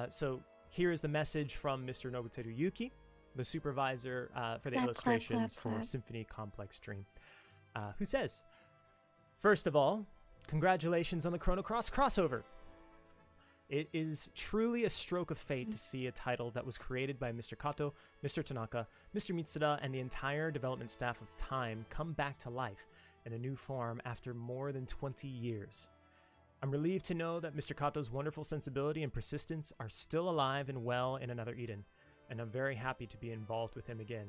So here is the message from Mr. Nobuteru Yuki, the supervisor for the illustrations for Symphony Complex Dream, who says, "First of all, congratulations on the Chrono Cross crossover. It is truly a stroke of fate to see a title that was created by Mr. Kato, Mr. Tanaka, Mr. Mitsuda, and the entire development staff of Time come back to life in a new form after more than 20 years. I'm relieved to know that Mr. Kato's wonderful sensibility and persistence are still alive and well in Another Eden, and I'm very happy to be involved with him again."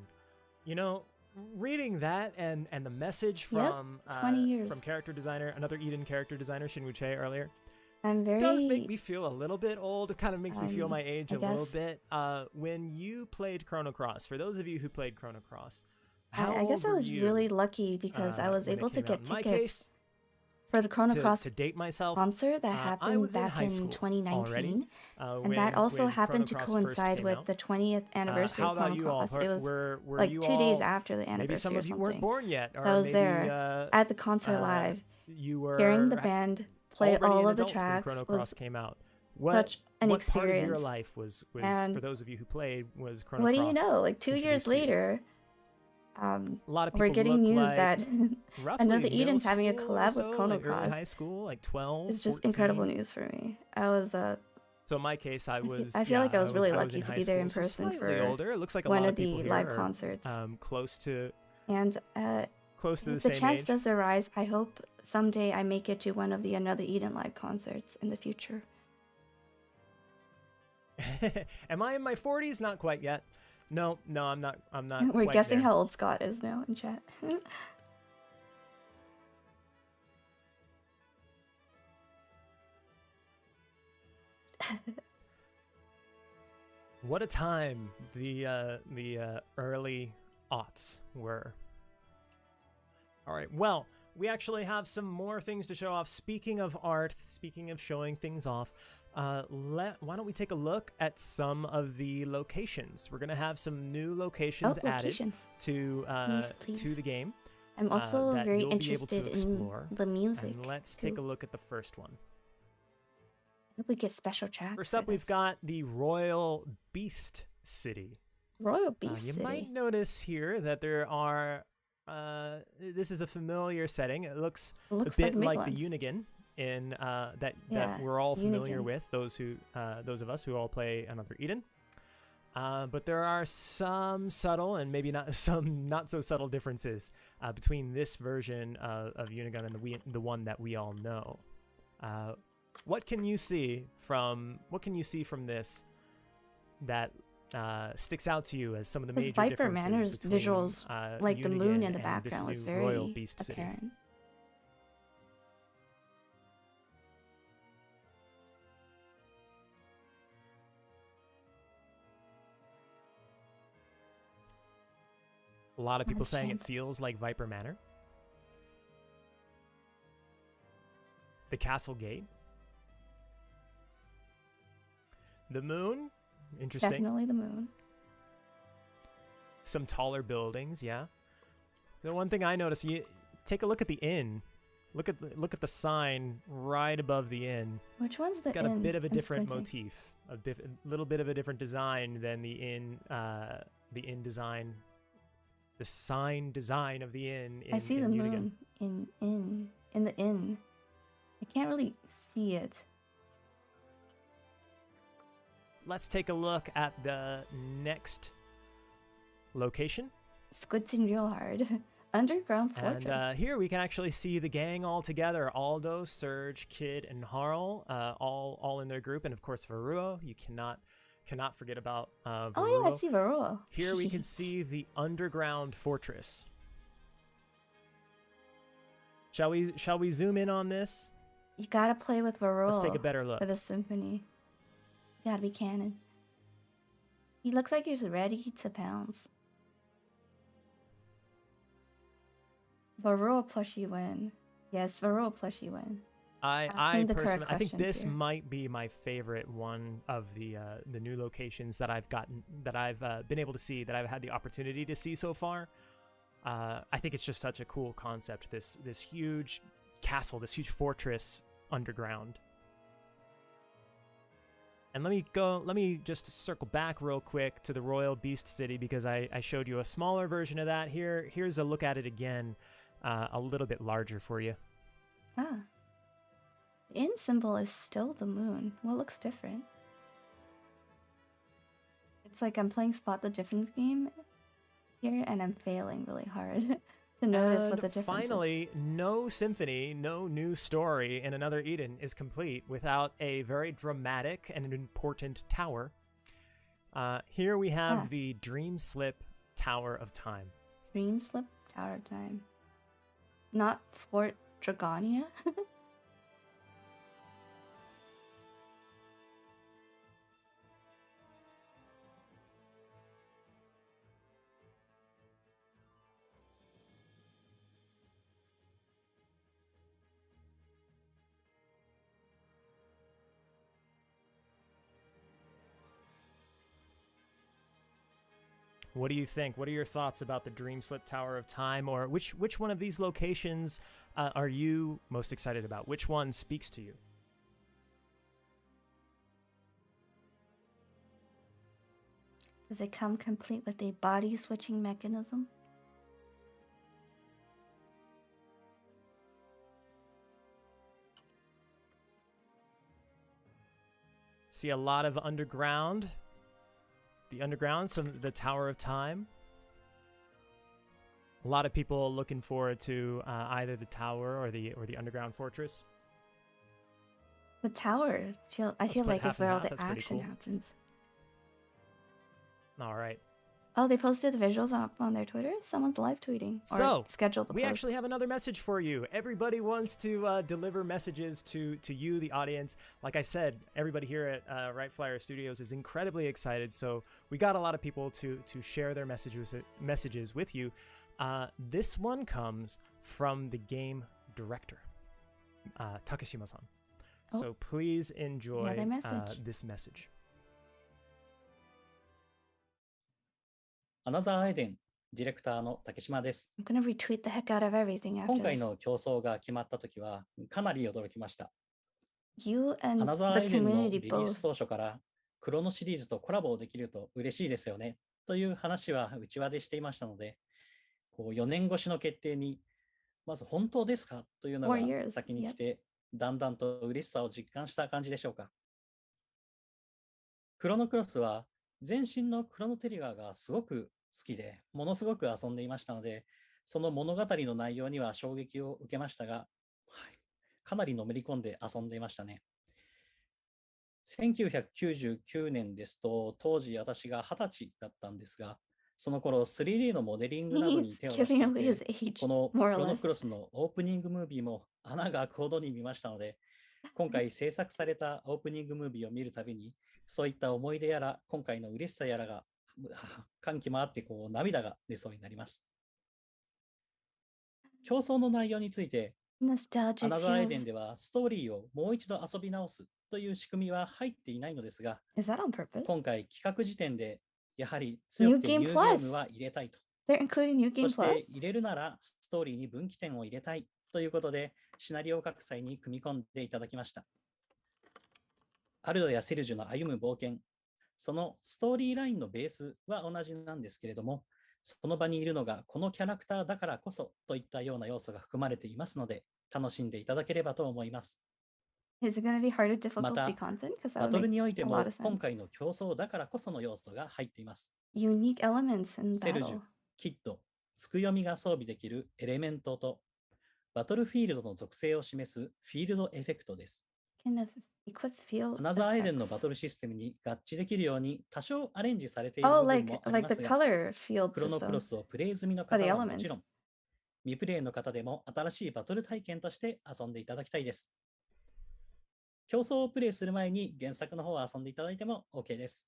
You know, reading that and the message from 20 years. from character designer, Another Eden character designer Shinwu Che earlier, I'm very... does make me feel a little bit old. It kind of makes me feel my age a little guess. bit. When you played Chrono Cross, for those of you who played Chrono Cross, I guess I was really lucky because I was able to get tickets for the Chrono Cross to date myself, concert that happened back in 2019. And that also happened to coincide with the 20th anniversary of Chrono Cross. It was like 2 days after the anniversary. Maybe some of you weren't born yet. Or so I was maybe, there at the concert live, you were hearing the band play all of the adult when tracks. Chrono Was Cross came out. such an what experience. Part of your life was and for those of you who played was Chrono what Cross? do you know? Like 2 years later, a lot of people we're getting look news like that Another middle Eden's having a school collab or so, with Chrono like early Cross. high school, like 12. It's just 14. incredible news for me. I was So in my case, I was. I feel like I was really lucky in to high be there in school, so person slightly for older. It looks like a one lot of people the here live are, concerts. close to And close to the if the same chance age. does arise, I hope someday I make it to one of the Another Eden live concerts in the future. Am I in my 40s? Not quite yet. No, I'm not. I'm not. We're quite guessing there. how old Scott is now in chat. What a time the early aughts were. All right, well, we actually have some more things to show off. Speaking of art, speaking of showing things off, why don't we take a look at some of the locations? We're gonna have some new locations added to please. the game. I'm also that very you'll be able to interested in explore. the music. And let's too. take a look at the first one. I hope we get special tracks. First up, we've got the Royal Beast City. Royal Beast You City. might notice here that there are. This is a familiar setting. It looks a bit like the Unigan in that we're all familiar with. Those of us who all play Another Eden. But there are some subtle and maybe not so subtle differences between this version of Unigan and the one that we all know. What can you see from this that sticks out to you as some of the major Viper differences Manor's between, visuals, like the Unigan moon in the and background, this was new very Royal Beast City? apparent. A lot of people That's saying shame. it feels like Viper Manor. The Castle Gate. The moon. Interesting. Definitely the moon. Some taller buildings, yeah. The one thing I noticed, you take a look at the inn. Look at the sign right above the inn. Which one's the inn? It's got a bit of a I'm different squinting. motif, a little bit of a different design than the inn design sign design of the inn I see the in Unigan. moon in the inn. I can't really see it. Let's take a look at the next location. Squinting real hard. Underground fortress. And here we can actually see the gang all together. Aldo, Serge, Kid, and Harl, all in their group. And of course, Veruo. You cannot forget about Veruo. Oh yeah, I see Veruo. Here we can see the underground fortress. Shall we zoom in on this? You gotta play with Veruo. Let's take a better look. For the symphony. You gotta be canon. He looks like he's ready to pounce. Veruo plushie win. Yes, Veruo plushie win. I personally, I think this here. might be my favorite one of the new locations that I've been able to see, that I've had the opportunity to see so far. I think it's just such a cool concept. This huge castle, this huge fortress underground. And let me just circle back real quick to the Royal Beast City, because I showed you a smaller version of that. Here's a look at it again, a little bit larger for you. Ah. The inn symbol is still the moon. What looks different? It's like I'm playing Spot the Difference game here, and I'm failing really hard to notice what the difference finally, no symphony, no new story in Another Eden is complete without a very dramatic and an important tower. Here we have the Dream Slip Tower of Time. Dream Slip Tower of Time. Not Fort Dragonia? What do you think? What are your thoughts about the Dream Slip Tower of Time? Or which one of these locations are you most excited about? Which one speaks to you? Does it come complete with a body switching mechanism? See a lot of underground. The underground, the Tower of Time. A lot of people looking forward to either the tower or the underground fortress. The tower, I feel like is where all the That's pretty action cool. happens. All right. Oh, they posted the visuals up on their Twitter? Someone's live tweeting. Or So, scheduled the we posts. actually have another message for you. Everybody wants to deliver messages to you, the audience. Like I said, everybody here at Right Flyer Studios is incredibly excited. So we got a lot of people to share their messages with you. This one comes from the game director, Takashima-san. So please enjoy this message. アナザーアイデンディレクターの竹島です。 I'm gonna retweet the heck out of everything after 今回 this. の競争が決まったときはかなり驚きました。 You ア and ナザーア the イデンの community リリース both. 当初からクロノシリーズとコラボをできると嬉しいですよねという話は内輪でしていましたので、こう4年越しの決定にまず本当ですかというのが 4 years, 先に来て、だんだんと嬉しさを実感した感じでしょうか。クロノクロスは前身のクロノテリガーがすごく好きで、ものすごく遊んでいましたので、その物語の内容には衝撃を受けましたが、かなりのめり込んで遊んでいましたね。1999年ですと、当時私が20歳だったんですが、その頃 3D のモデリングなどに手を出していて、このクロノクロスのオープニングムービーも穴が開くほどに見ましたので、今回制作されたオープニングムービーを見るたびに、そういった思い出やら、今回の嬉しさやらが感極まってこう涙が出そうになります。競争の内容について、アナザーアイデンではストーリーをもう一度遊び直すという仕組みは入っていないのですが、今回企画時点でやはり強くてニューゲームは入れたいと。そして入れるならストーリーに分岐点を入れたいということで、シナリオ各祭に組み込んでいただきました。アルドやセルジュの歩む冒険、そのストーリーラインのベースは同じなんですけれども、その場にいるのがこのキャラクターだからこそといったような要素が含まれていますので、楽しんでいただければと思います。Is it going to be harder ま difficulty た、 content? Because that バ would トル make において a lot も of 今 sense. 回の競争だからこその要素が入っています。Unique elements in セルジュ battle.、キッド、つく読みが装備できるエレメントと、バトルフィールドの属性を示すフィールドエフェクトです。Can equip field アナザーエイデンの effects. バトルシステムに合致できるように多少アレンジされている Oh, 部分 like もありま the すが、 color field クロノクロ system スをプレイ済みの for 方 the はもちろ elements. ん、未プレイの方でも新しいバトル体験として遊んでいただきたいです。競争をプレイする前に原作の方を遊んでいただいても OK です。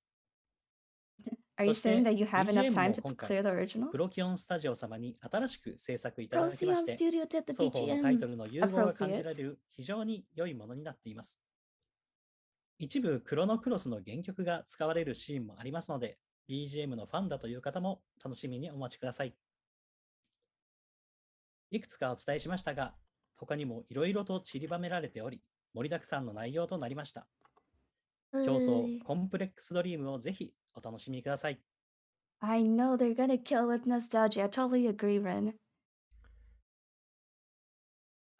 Are you そして saying that you have enough BGM time も to 今回 clear the original? プロキオンスタジオ様に新しく制作いただきま Procyon して、 Studio did the 双方のタイト BGM ルの融合が感じら appropriate. れる非常に良いものになっています。一部クロノクロスの原曲が使われるシーンもありますので、 BGM のファンだという方も楽しみにお待ちください。いくつかお伝えしましたが、他にもいろいろと散りばめられており、盛りだくさんの内容となりました。競争コンプレックスドリームをぜひお楽しみください。I know they're gonna kill with nostalgia. I totally agree, Ren.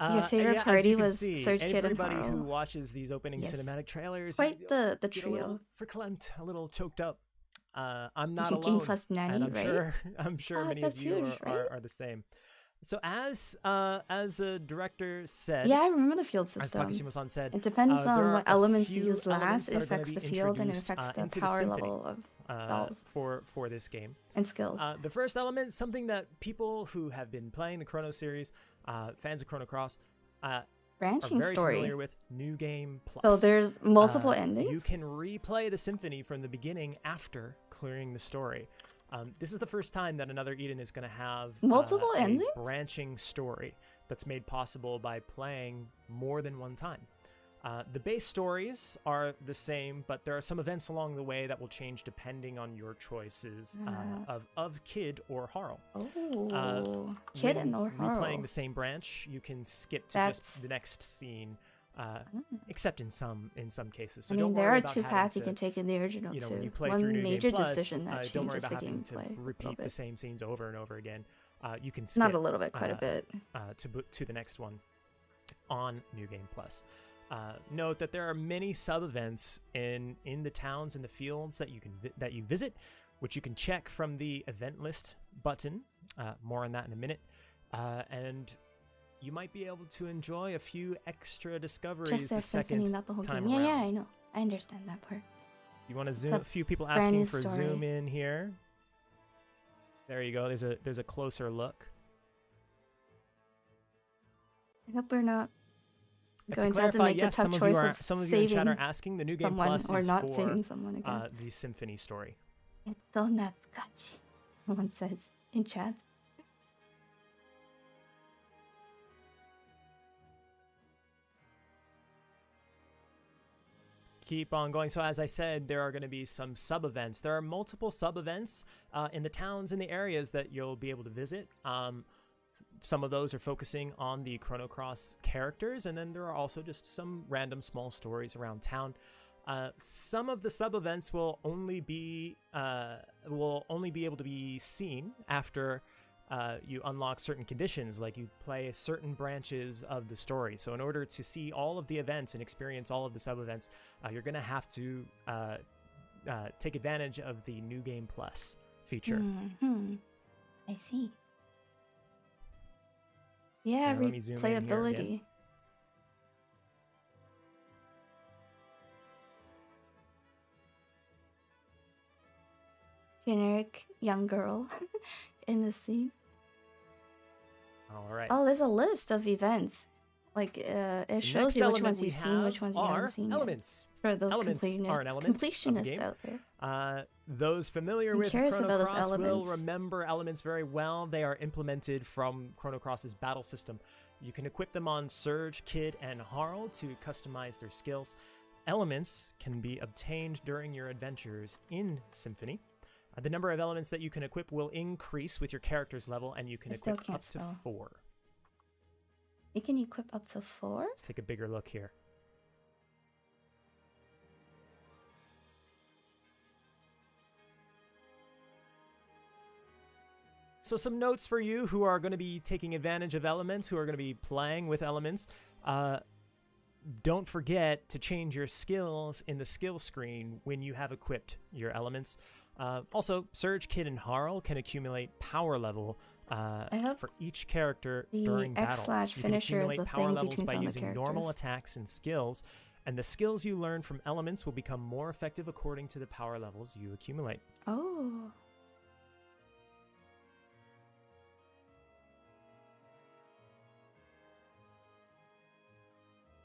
Your favorite yeah, as party you can was see, Surge Kid and everybody who Haro. watches these opening Yes. cinematic trailers Quite the get a little trio. verklempt, a little choked up. I'm not King alone, plus and Nanny, I'm right? sure Fuck, many of that's you huge, right? are the same. So as a director said, Yeah, I remember the field as system. Takashima-san said, It depends there on are what a elements few you use elements last. It that are gonna affects be the field and it introduced, affects the into the power Symphony, level of spells for this game. and skills. The first element, something that people who have been playing the Chrono series, fans of Chrono Cross, are Branching very story. familiar with New Game Plus. So there's multiple You endings? can replay the Symphony from the beginning after clearing the story. This is the first time that another Eden is going to have Multiple a endings? branching story that's made possible by playing more than one time. The base stories are the same, but there are some events along the way that will change depending on your choices of Kid or Harl. Oh, Kid and or Harl. Replaying the same branch, you can skip to just the next scene, except in some cases. So I mean, don't there worry are about two having paths you to, can take in the original you know, too. when you play One through New major Game Plus, decision that don't worry changes about the having to gameplay. repeat the same scenes over and over again. You can skip Not a little bit, quite a bit. To the next one on New Game Plus. Note that there are many sub-events in the towns and the fields that you visit, which you can check from the event list button. More on that in a minute. And you might be able to enjoy a few extra discoveries Just the as Symphony, second not the whole time game. around. Yeah, I know. I understand that part. You want to zoom? It's A few people brand asking new for story. zoom in here. There you go. There's a closer look. I hope we're not To going to have to clarify, make yes, the tough choice of some of you in chat are saving asking. The New Game someone Plus or is not for saving someone again. the Symphony story. It's so natsukachi, someone says in chat. Keep on going. So as I said, there are going to be some sub-events. There are multiple sub-events in the towns and the areas that you'll be able to visit. Some of those are focusing on the Chrono Cross characters, and then there are also just some random small stories around town. Some of the sub-events will only be able to be seen after you unlock certain conditions, like you play certain branches of the story. So in order to see all of the events and experience all of the sub-events, you're going to have to take advantage of the New Game Plus feature. Mm-hmm. I see. Yeah, Let me zoom in here again. replayability. Generic young girl in the scene. All right. Oh, there's a list of events. Like, it shows you which ones you've seen, which ones you haven't seen elements. yet. For those Elements are an element of the completionists game. out there. Those familiar Who with cares Chrono about those Cross will elements? remember elements very well. They are implemented from Chrono Cross's battle system. You can equip them on Surge, Kid, and Harl to customize their skills. Elements can be obtained during your adventures in Symphony. The number of elements that you can equip will increase with your character's level, and you can equip up to 4. You can equip up to 4? Let's take a bigger look here. So some notes for you who are going to be taking advantage of elements, who are going to be playing with elements. Don't forget to change your skills in the skill screen when you have equipped your elements. Also, Surge, Kid, and Harl can accumulate power level for each character during battle. You can accumulate power levels by using normal attacks and skills, and the skills you learn from elements will become more effective according to the power levels you accumulate. Oh.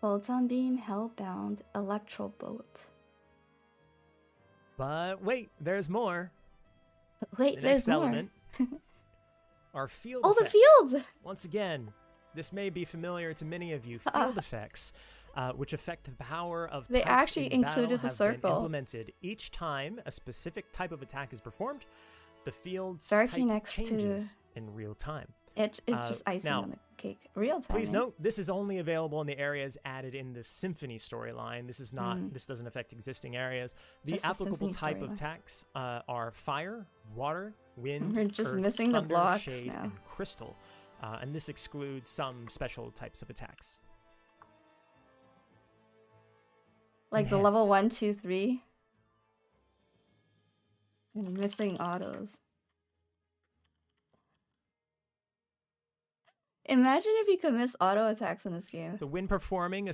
Photon Beam, Hellbound, Electro Bolt. But wait, there's more. Wait, there's more. Element are field effects. The fields! Once again, this may be familiar to many of you. Field effects, which affect the power of they types actually in included battle, the circle. have been implemented. Each time a specific type of attack is performed, the field's Directly type next changes in real time. It's just icing on the cake. Real time. Please note, this is only available in the areas added in the Symphony storyline. This is not. This doesn't affect existing areas. The applicable type of attacks are fire, water, wind, We're just earth, missing thunder, the blocks shade, now. and crystal. And this excludes some special types of attacks. Like the level 1, 2, 3. And missing autos. Imagine if you could miss auto attacks in this game. So when performing a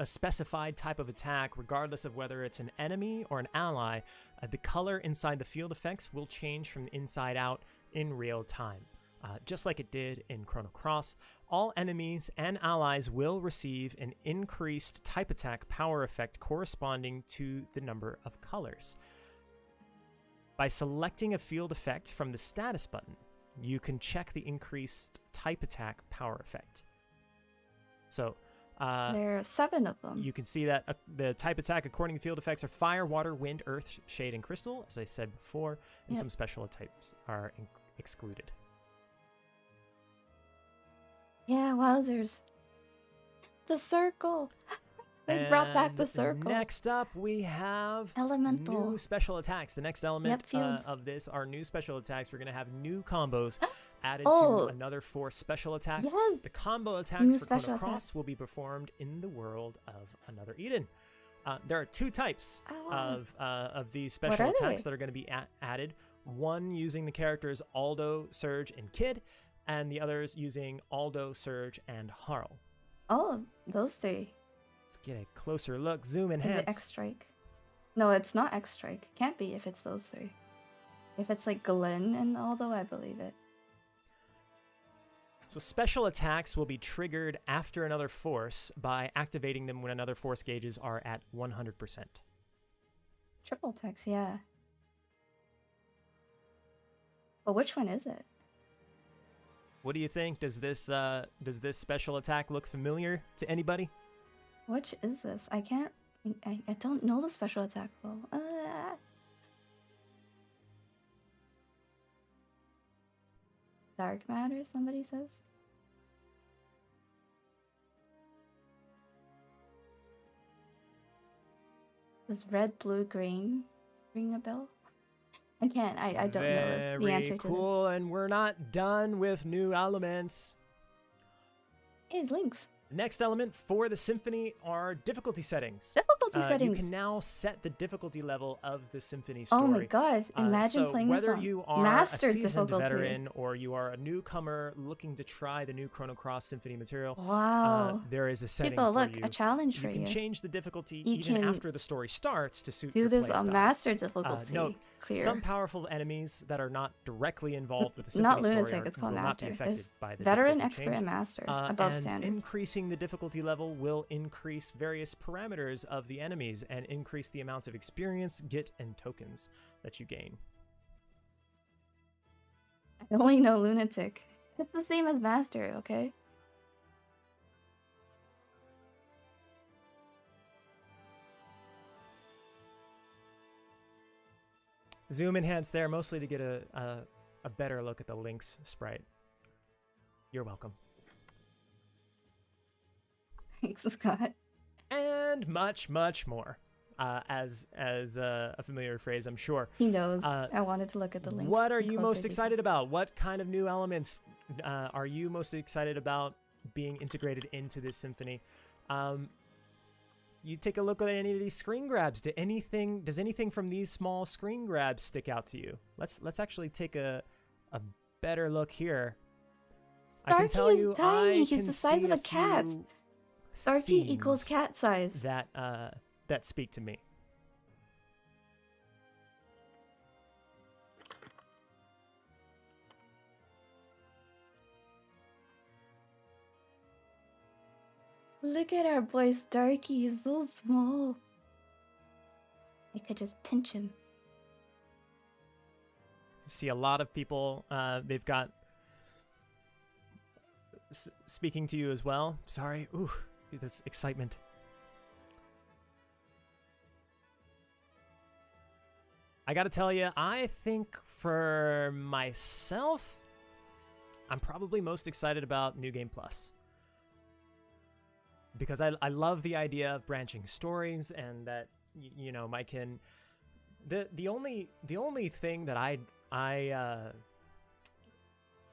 specified type of attack, regardless of whether it's an enemy or an ally, the color inside the field effects will change from inside out in real time. Just like it did in Chrono Cross, all enemies and allies will receive an increased type attack power effect corresponding to the number of colors. By selecting a field effect from the status button, you can check the increased type attack power effect. So there are 7 of them. You can see that the type attack according to field effects are fire, water, wind, earth, shade, and crystal, as I said before, and some special types are excluded. Yeah, wowzers. The circle. They brought back the circle. Next up, we have Elemental. new special attacks. The next element of this are new special attacks. We're going to have new combos added to another 4 special attacks. Yes. The combo attacks for Chrono Cross will be performed in the world of Another Eden. There are 2 types of these special attacks that are going to be added. One using the characters Aldo, Surge, and Kid, and the others using Aldo, Surge, and Harl. Oh, those 3. Let's get a closer look. Zoom enhance. Is it X-Strike? No, it's not X-Strike. Can't be if it's those 3. If it's like Glenn and Aldo, I believe it. So special attacks will be triggered after another force by activating them when another force gauges are at 100%. Triple attacks, yeah. But which one is it? What do you think? Does this special attack look familiar to anybody? Which is this? I can't... I don't know the special attack though. Dark matter, somebody says? Does red, blue, green ring a bell? I can't. I don't know the answer to this. Cool, and we're not done with new elements. It's links. The next element for the Symphony are difficulty settings. Difficulty settings. You can now set the difficulty level of the Symphony story. Oh my god, imagine playing this on whether you are master a seasoned difficulty. veteran or you are a newcomer looking to try the new Chrono Cross Symphony material, there is a setting People, for look, you. a challenge for you. You can change the difficulty You even can after the story starts to suit do your this play on style. master difficulty. Note, Clear. some powerful enemies that are not directly involved with the Not Symphony lunatic, story it's called will master. not be affected There's by the veteran, difficulty expert, change. and master above and standard. Increasing the difficulty level will increase various parameters of the enemies and increase the amount of experience, git, and tokens that you gain. I only know lunatic. It's the same as master, okay? Zoom enhance there, mostly to get a better look at the Lynx sprite. You're welcome. Thanks, Scott. And much, much more. as a familiar phrase, I'm sure. He knows. I wanted to look at the links. What are you most excited about? What kind of new elements are you most excited about being integrated into this symphony? You take a look at any of these screen grabs. Does anything from these small screen grabs stick out to you? Let's actually take a better look here. Starkey is tiny. He's the size of a cat. Starkey equals cat size. That speak to me. Look at our boy Starkey. He's so small. I could just pinch him. See a lot of people. They've got speaking to you as well. Sorry. Ooh, this excitement. I gotta tell you, I think for myself, I'm probably most excited about New Game Plus. Because I love the idea of branching stories, and that, you know, the only thing that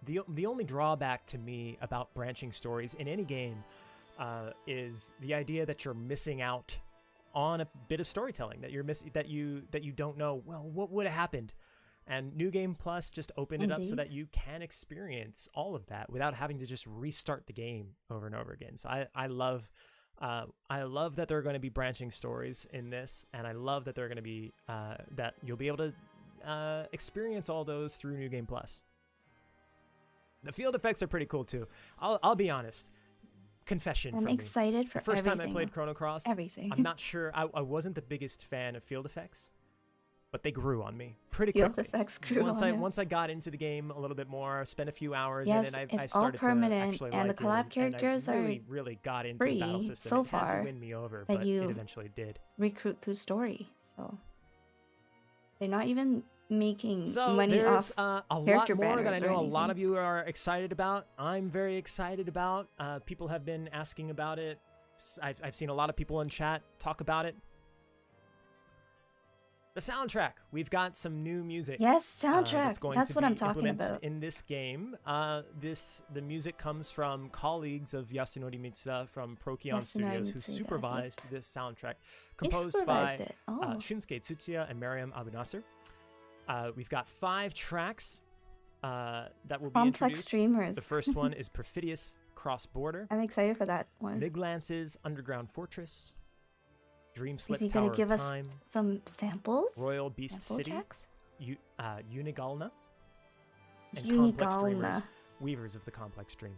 the only drawback to me about branching stories in any game is the idea that you're missing out on a bit of storytelling, that you're missing, that you don't know, well, what would have happened. And New Game Plus just opened it up so that you can experience all of that without having to just restart the game over and over again. So I love that there are going to be branching stories in this, and I love that they're going to be that you'll be able to experience all those through New Game Plus. The field effects are pretty cool too. I'll be honest. Confession. I'm excited for the first time I played Chrono Cross. Everything. I'm not sure. I wasn't the biggest fan of field effects, but they grew on me pretty quickly. Field effects grew once I got into the game a little bit more, spent a few hours, yes, and then I started all permanent, to actually and like the collab it, characters and I are really got into the battle system. So it far, had to win me over, that but you it eventually did. Recruit through story, so they're not even making money off a character lot more that I know a anything. lot of you are excited about. I'm very excited about. People have been asking about it. I've seen a lot of people in chat talk about it. The soundtrack. We've got some new music. Yes, soundtrack. That's what I'm talking about. In this game, the music comes from colleagues of Yasunori Mitsuda from Procyon Studios, who supervised this soundtrack, composed by Shunsuke Tsuchiya and Mariam Abu-Nasser. We've got 5 tracks that will be Complex introduced. Streamers. The first one is Perfidious Cross-Border. I'm excited for that one. Miglance's Underground Fortress. Dream Slip Is he Tower gonna give of us Time. some samples? Royal Beast City. Tracks? Unigalna. And Unigalna. Complex Dreamers, Weavers of the Complex Dream.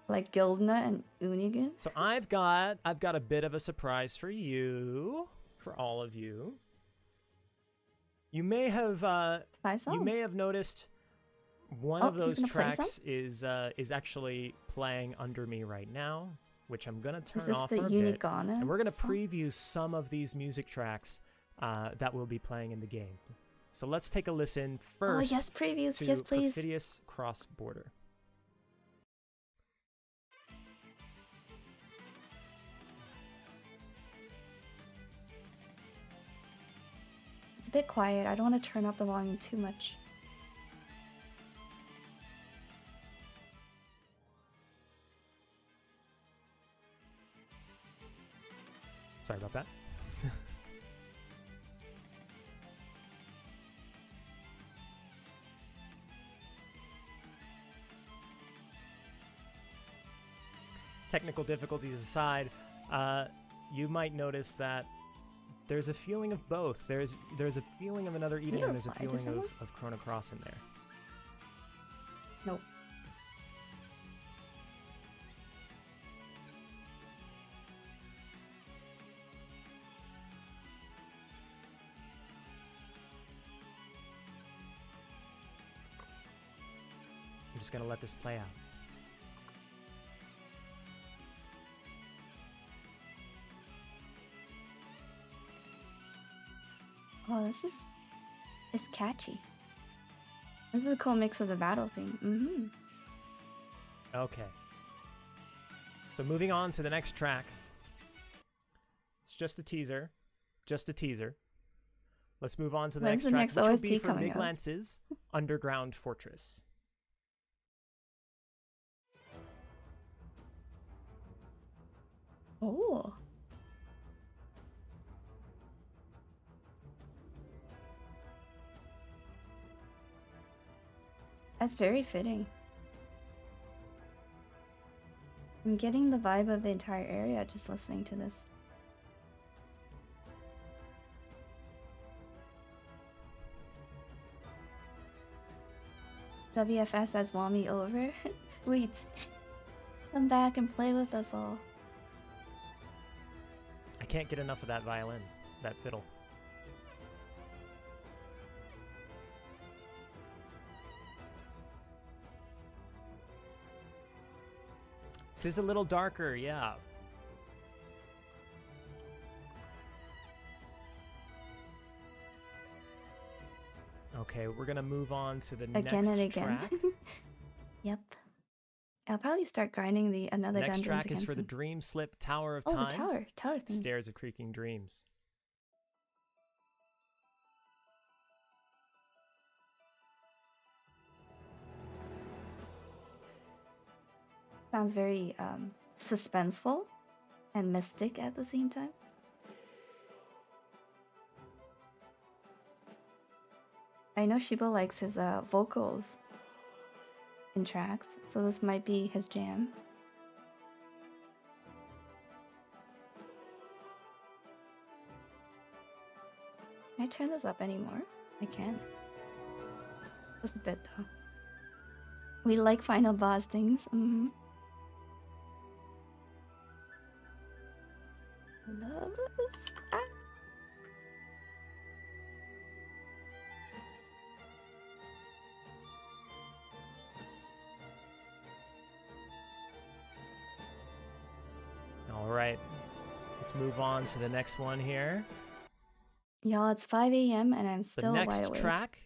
Like Gildna and Unigan? So I've got a bit of a surprise for you, for all of you. You may have 5 songs. You may have noticed one of those tracks is actually playing under me right now, which I'm gonna turn off for a bit, and we're gonna preview some of these music tracks that will be playing in the game. So let's take a listen first. Oh yes, previews, to yes please. Perfidious Cross-Border. It's a bit quiet. I don't want to turn up the volume too much. Sorry about that. Technical difficulties aside, you might notice that there's a feeling of both. There's a feeling of Another Eden, and there's a feeling of Chrono Cross in there. Nope. I'm just gonna let this play out. Oh, it's catchy. This is a cool mix of the battle theme. Mm-hmm. Okay. So moving on to the next track. It's just a teaser. Just a teaser. Let's move on to the When's next the track, next which will be OST for coming out? Miglance's Underground Fortress. Oh. That's very fitting. I'm getting the vibe of the entire area just listening to this. WFS has won me over. Sweet. Come back and play with us all. I can't get enough of that violin, that fiddle. This is a little darker, yeah. Okay, we're gonna move on to the Again next and again. track. Yep. I'll probably start grinding the another Next dungeons track is again for the soon. Dream Slip Tower of Oh, Time. the tower thing. Stairs of Creaking Dreams. Sounds very suspenseful and mystic at the same time. I know Shibo likes his vocals in tracks, so this might be his jam. Can I turn this up anymore? I can. Just a bit though. We like final boss things. Mm-hmm. Love this. Ah. All right, let's move on to the next one here. Y'all, it's 5 a.m. and I'm still The wide next awake. track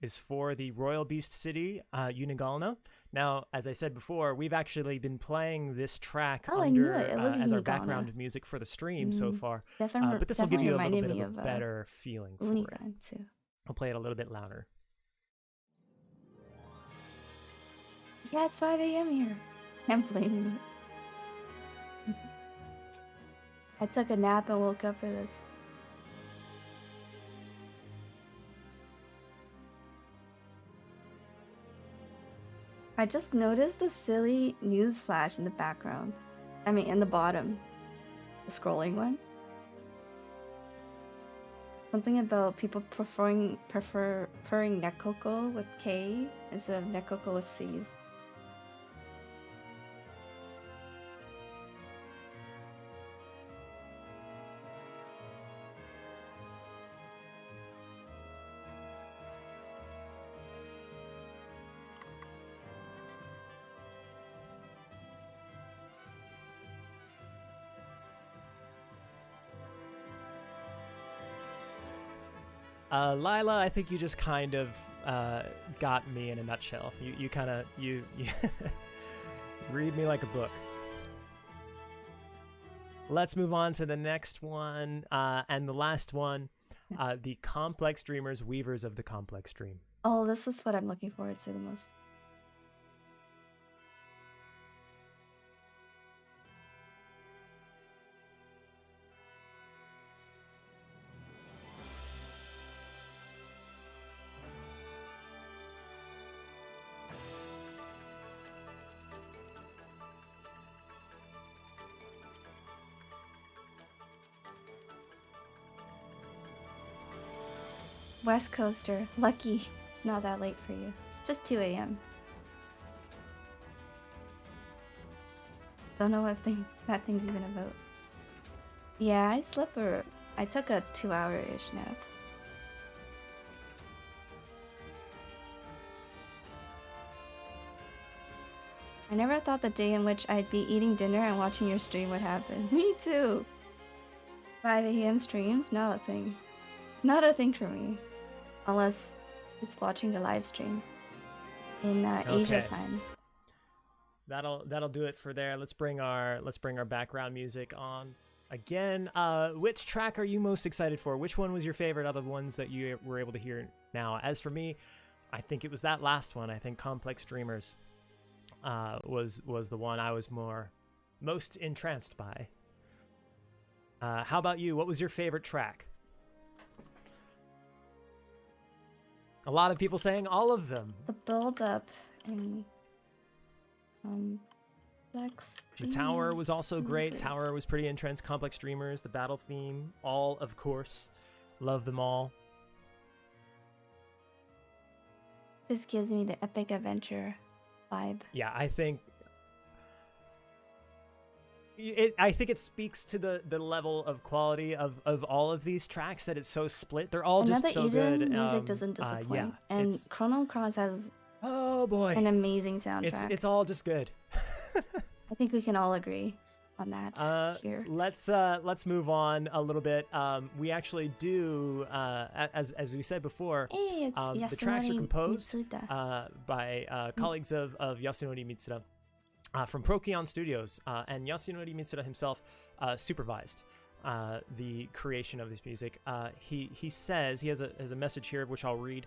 is for the Royal Beast City, Unigalna. Now, as I said before, we've actually been playing this track Oh, I knew under it. It was as our Unigalna. background music for the stream so far. But this will give Definitely you a little reminded bit me of a better feeling for it. Unigon too. I'll play it a little bit louder. Yeah, it's 5 a.m. here. I'm blaming it. I took a nap and woke up for this. I just noticed the silly news flash in the background. I mean, in the bottom. The scrolling one. Something about people preferring Nekoko with K instead of Nekoko with C's. Lila, I think you just kind of got me in a nutshell. You kind of you read me like a book. Let's move on to the next one and the last one, the Complex Dreamers, Weavers of the Complex Dream. Oh, this is what I'm looking forward to the most. West Coaster, lucky. Not that late for you. Just 2 a.m. Don't know what that thing's even about. Yeah, I took a 2-hour-ish nap. I never thought the day in which I'd be eating dinner and watching your stream would happen. Me too! 5 a.m. streams? Not a thing. Not a thing for me. Unless it's watching the live stream in Asia time. That'll do it for there. Let's bring our background music on Again, which track are you most excited for? Which one was your favorite out of the ones that you were able to hear now? As for me, I think it was that last one. I think Complex Dreamers was the one I was most entranced by. How about you? What was your favorite track? A lot of people saying all of them. The build-up in Complex The Tower was also great. Tower was pretty intense. Complex Dreamers, the battle theme, all, of course. Love them all. Just gives me the epic adventure vibe. Yeah, I think it speaks to the level of quality of all of these tracks that it's so split. They're all Another just so Eden good. Music doesn't disappoint. Yeah, and Chrono Cross has an amazing soundtrack. It's all just good. I think we can all agree on that here. Let's move on a little bit. We actually do as we said before. Hey, it's the tracks are composed by Mm. colleagues of Yasunori Mitsuda from Procyon Studios, and Yasunori Mitsuda himself supervised the creation of this music. He says he has a message here which I'll read.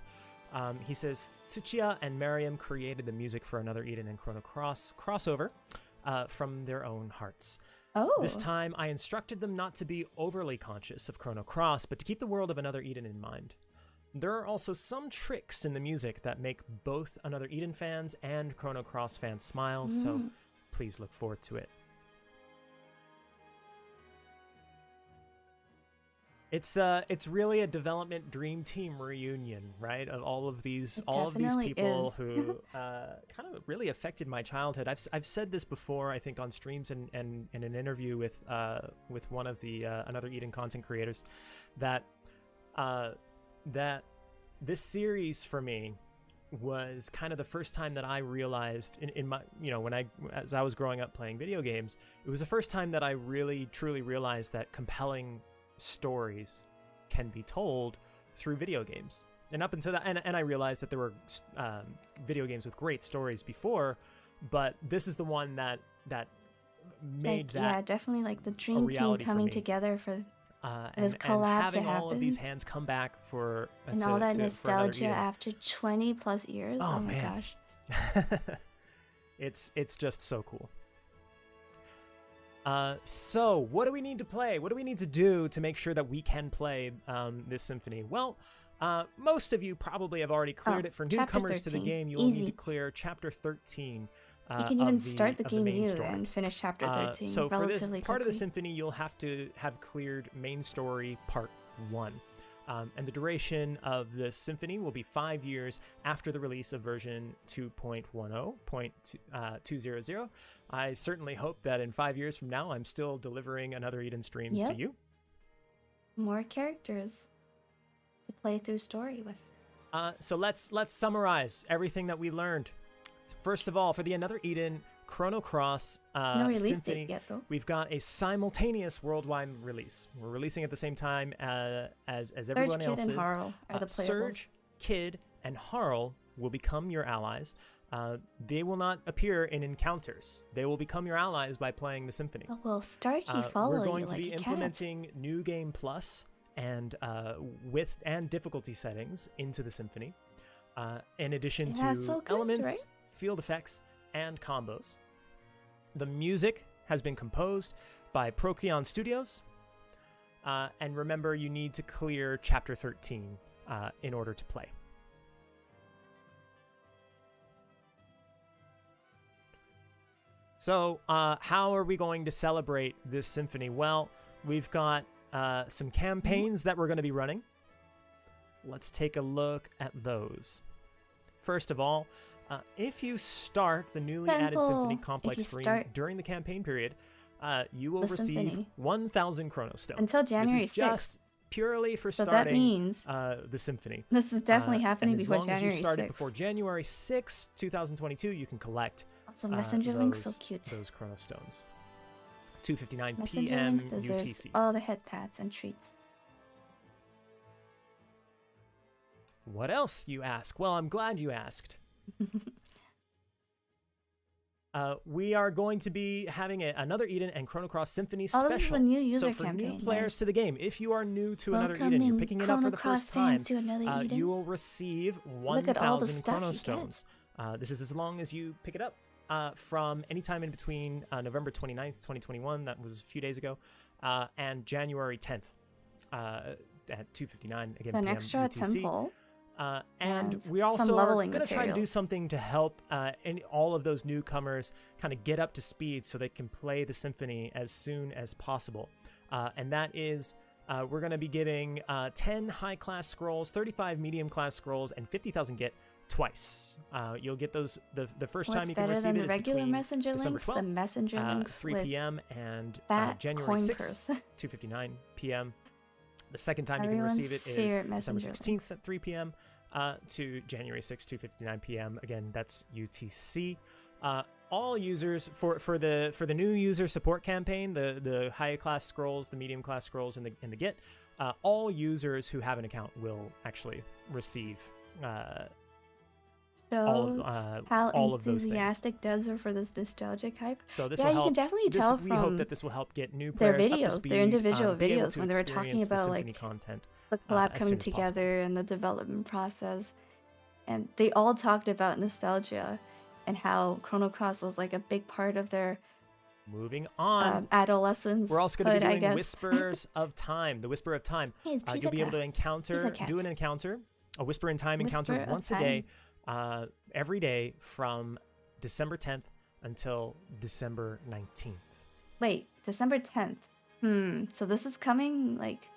He says Tsuchiya and Mariam created the music for Another Eden and Chrono Cross crossover from their own hearts. This time I instructed them not to be overly conscious of Chrono Cross, but to keep the world of Another Eden in mind. There are also some tricks in the music that make both Another Eden fans and Chrono Cross fans smile, so please look forward to it. It's really a development dream team reunion, right? Of all of these people who kind of really affected my childhood. I've said this before, I think, on streams and in an interview with one of the Another Eden content creators, that this series for me was kind of the first time that I realized in my, as I was growing up playing video games, it was the first time that I really truly realized that compelling stories can be told through video games. And up until that, and I realized that there were video games with great stories before, but this is the one that made definitely like the dream team coming together for this collab and having to happen. all of these hands come back for and all that nostalgia after 20 plus years. Oh my gosh. It's just so cool. So what do we need to play? What do we need to do to make sure that we can play this symphony? Well, most of you probably have already cleared it. For newcomers to the game, you will need to clear Chapter 13. You can even start the game new and finish Chapter 13 so for this relatively part of the quickly. symphony, you'll have to have cleared main story part 1. And the duration of the symphony will be 5 years after the release of version 2.10.200. I certainly hope that in 5 years from now, I'm still delivering Another Eden streams to you. More characters to play through story with. So let's summarize everything that we learned. First of all, for the Another Eden Chrono Cross Symphony, yet, we've got a simultaneous worldwide release. We're releasing at the same time as everyone else is. Surge, Kid, and Harl are the playables. Surge, Kid, and Harl will become your allies. They will not appear in encounters. They will become your allies by playing the symphony. Oh, well, Starkey follow you We're going to like be a implementing New Game Plus and width and difficulty settings into the symphony, in addition to elements, field effects, and combos. The music has been composed by Procyon Studios, and remember, you need to clear Chapter 13 in order to play. So, how are we going to celebrate this symphony? Well, we've got some campaigns that we're going to be running. Let's take a look at those. First of all, if you start the newly added Symphony Complex stream during the campaign period, you will receive 1,000 Chrono Stones. Until January 6th. This is just purely for starting that means the Symphony. This is definitely happening before January 6th. As long as you started before January 6th, 2022, you can collect Messenger Link's so cute. Those Chrono Stones. 2:59 Messenger p.m. Link deserves UTC. all the head pats and treats. What else, you ask? Well, I'm glad you asked. we are going to be having another Eden and Chrono Cross Symphony special. This is a new user so for campaign. new players to the game, if you are new to another Eden, Welcoming you're picking it up for the Chrono first Cross time, fans to another Eden. you will receive Look at all the 1,000 stuff Chrono you Stones. This is as long as you pick it up from any time in between November 29th, 2021, that was a few days ago, and January 10th at 2:59 again. An PM extra UTC. temple. And we also are going to try to do something to help all of those newcomers kind of get up to speed so they can play the Symphony as soon as possible. And that is, we're going to be giving 10 high-class scrolls, 35 medium-class scrolls, and 50,000 Git twice. You'll get those the first time you can receive it is between December 12th, the messenger links 3 p.m. and that January 6th, 2:59 p.m. The second time you can receive it is December 16th at 3 p.m. To January 6th, 2:59 p.m. Again, that's UTC. All users for the new user support campaign, the high class scrolls, the medium class scrolls, and the Git, all users who have an account will actually receive all of those things. How enthusiastic devs are for this nostalgic hype. So this yeah, will you help. can definitely tell from we hope that this will help get new their players videos, up to speed, their individual videos when they were talking about like content, the collab coming together and the development process, and they all talked about nostalgia and how Chrono Cross was like a big part of their moving on adolescence. We're also going to be doing Whispers of Time. The Whisper of Time. Hey, you'll be able to do an encounter, a Whisper in Time encounter once a day, every day from December 10th until December 19th. Wait, December 10th. So this is coming like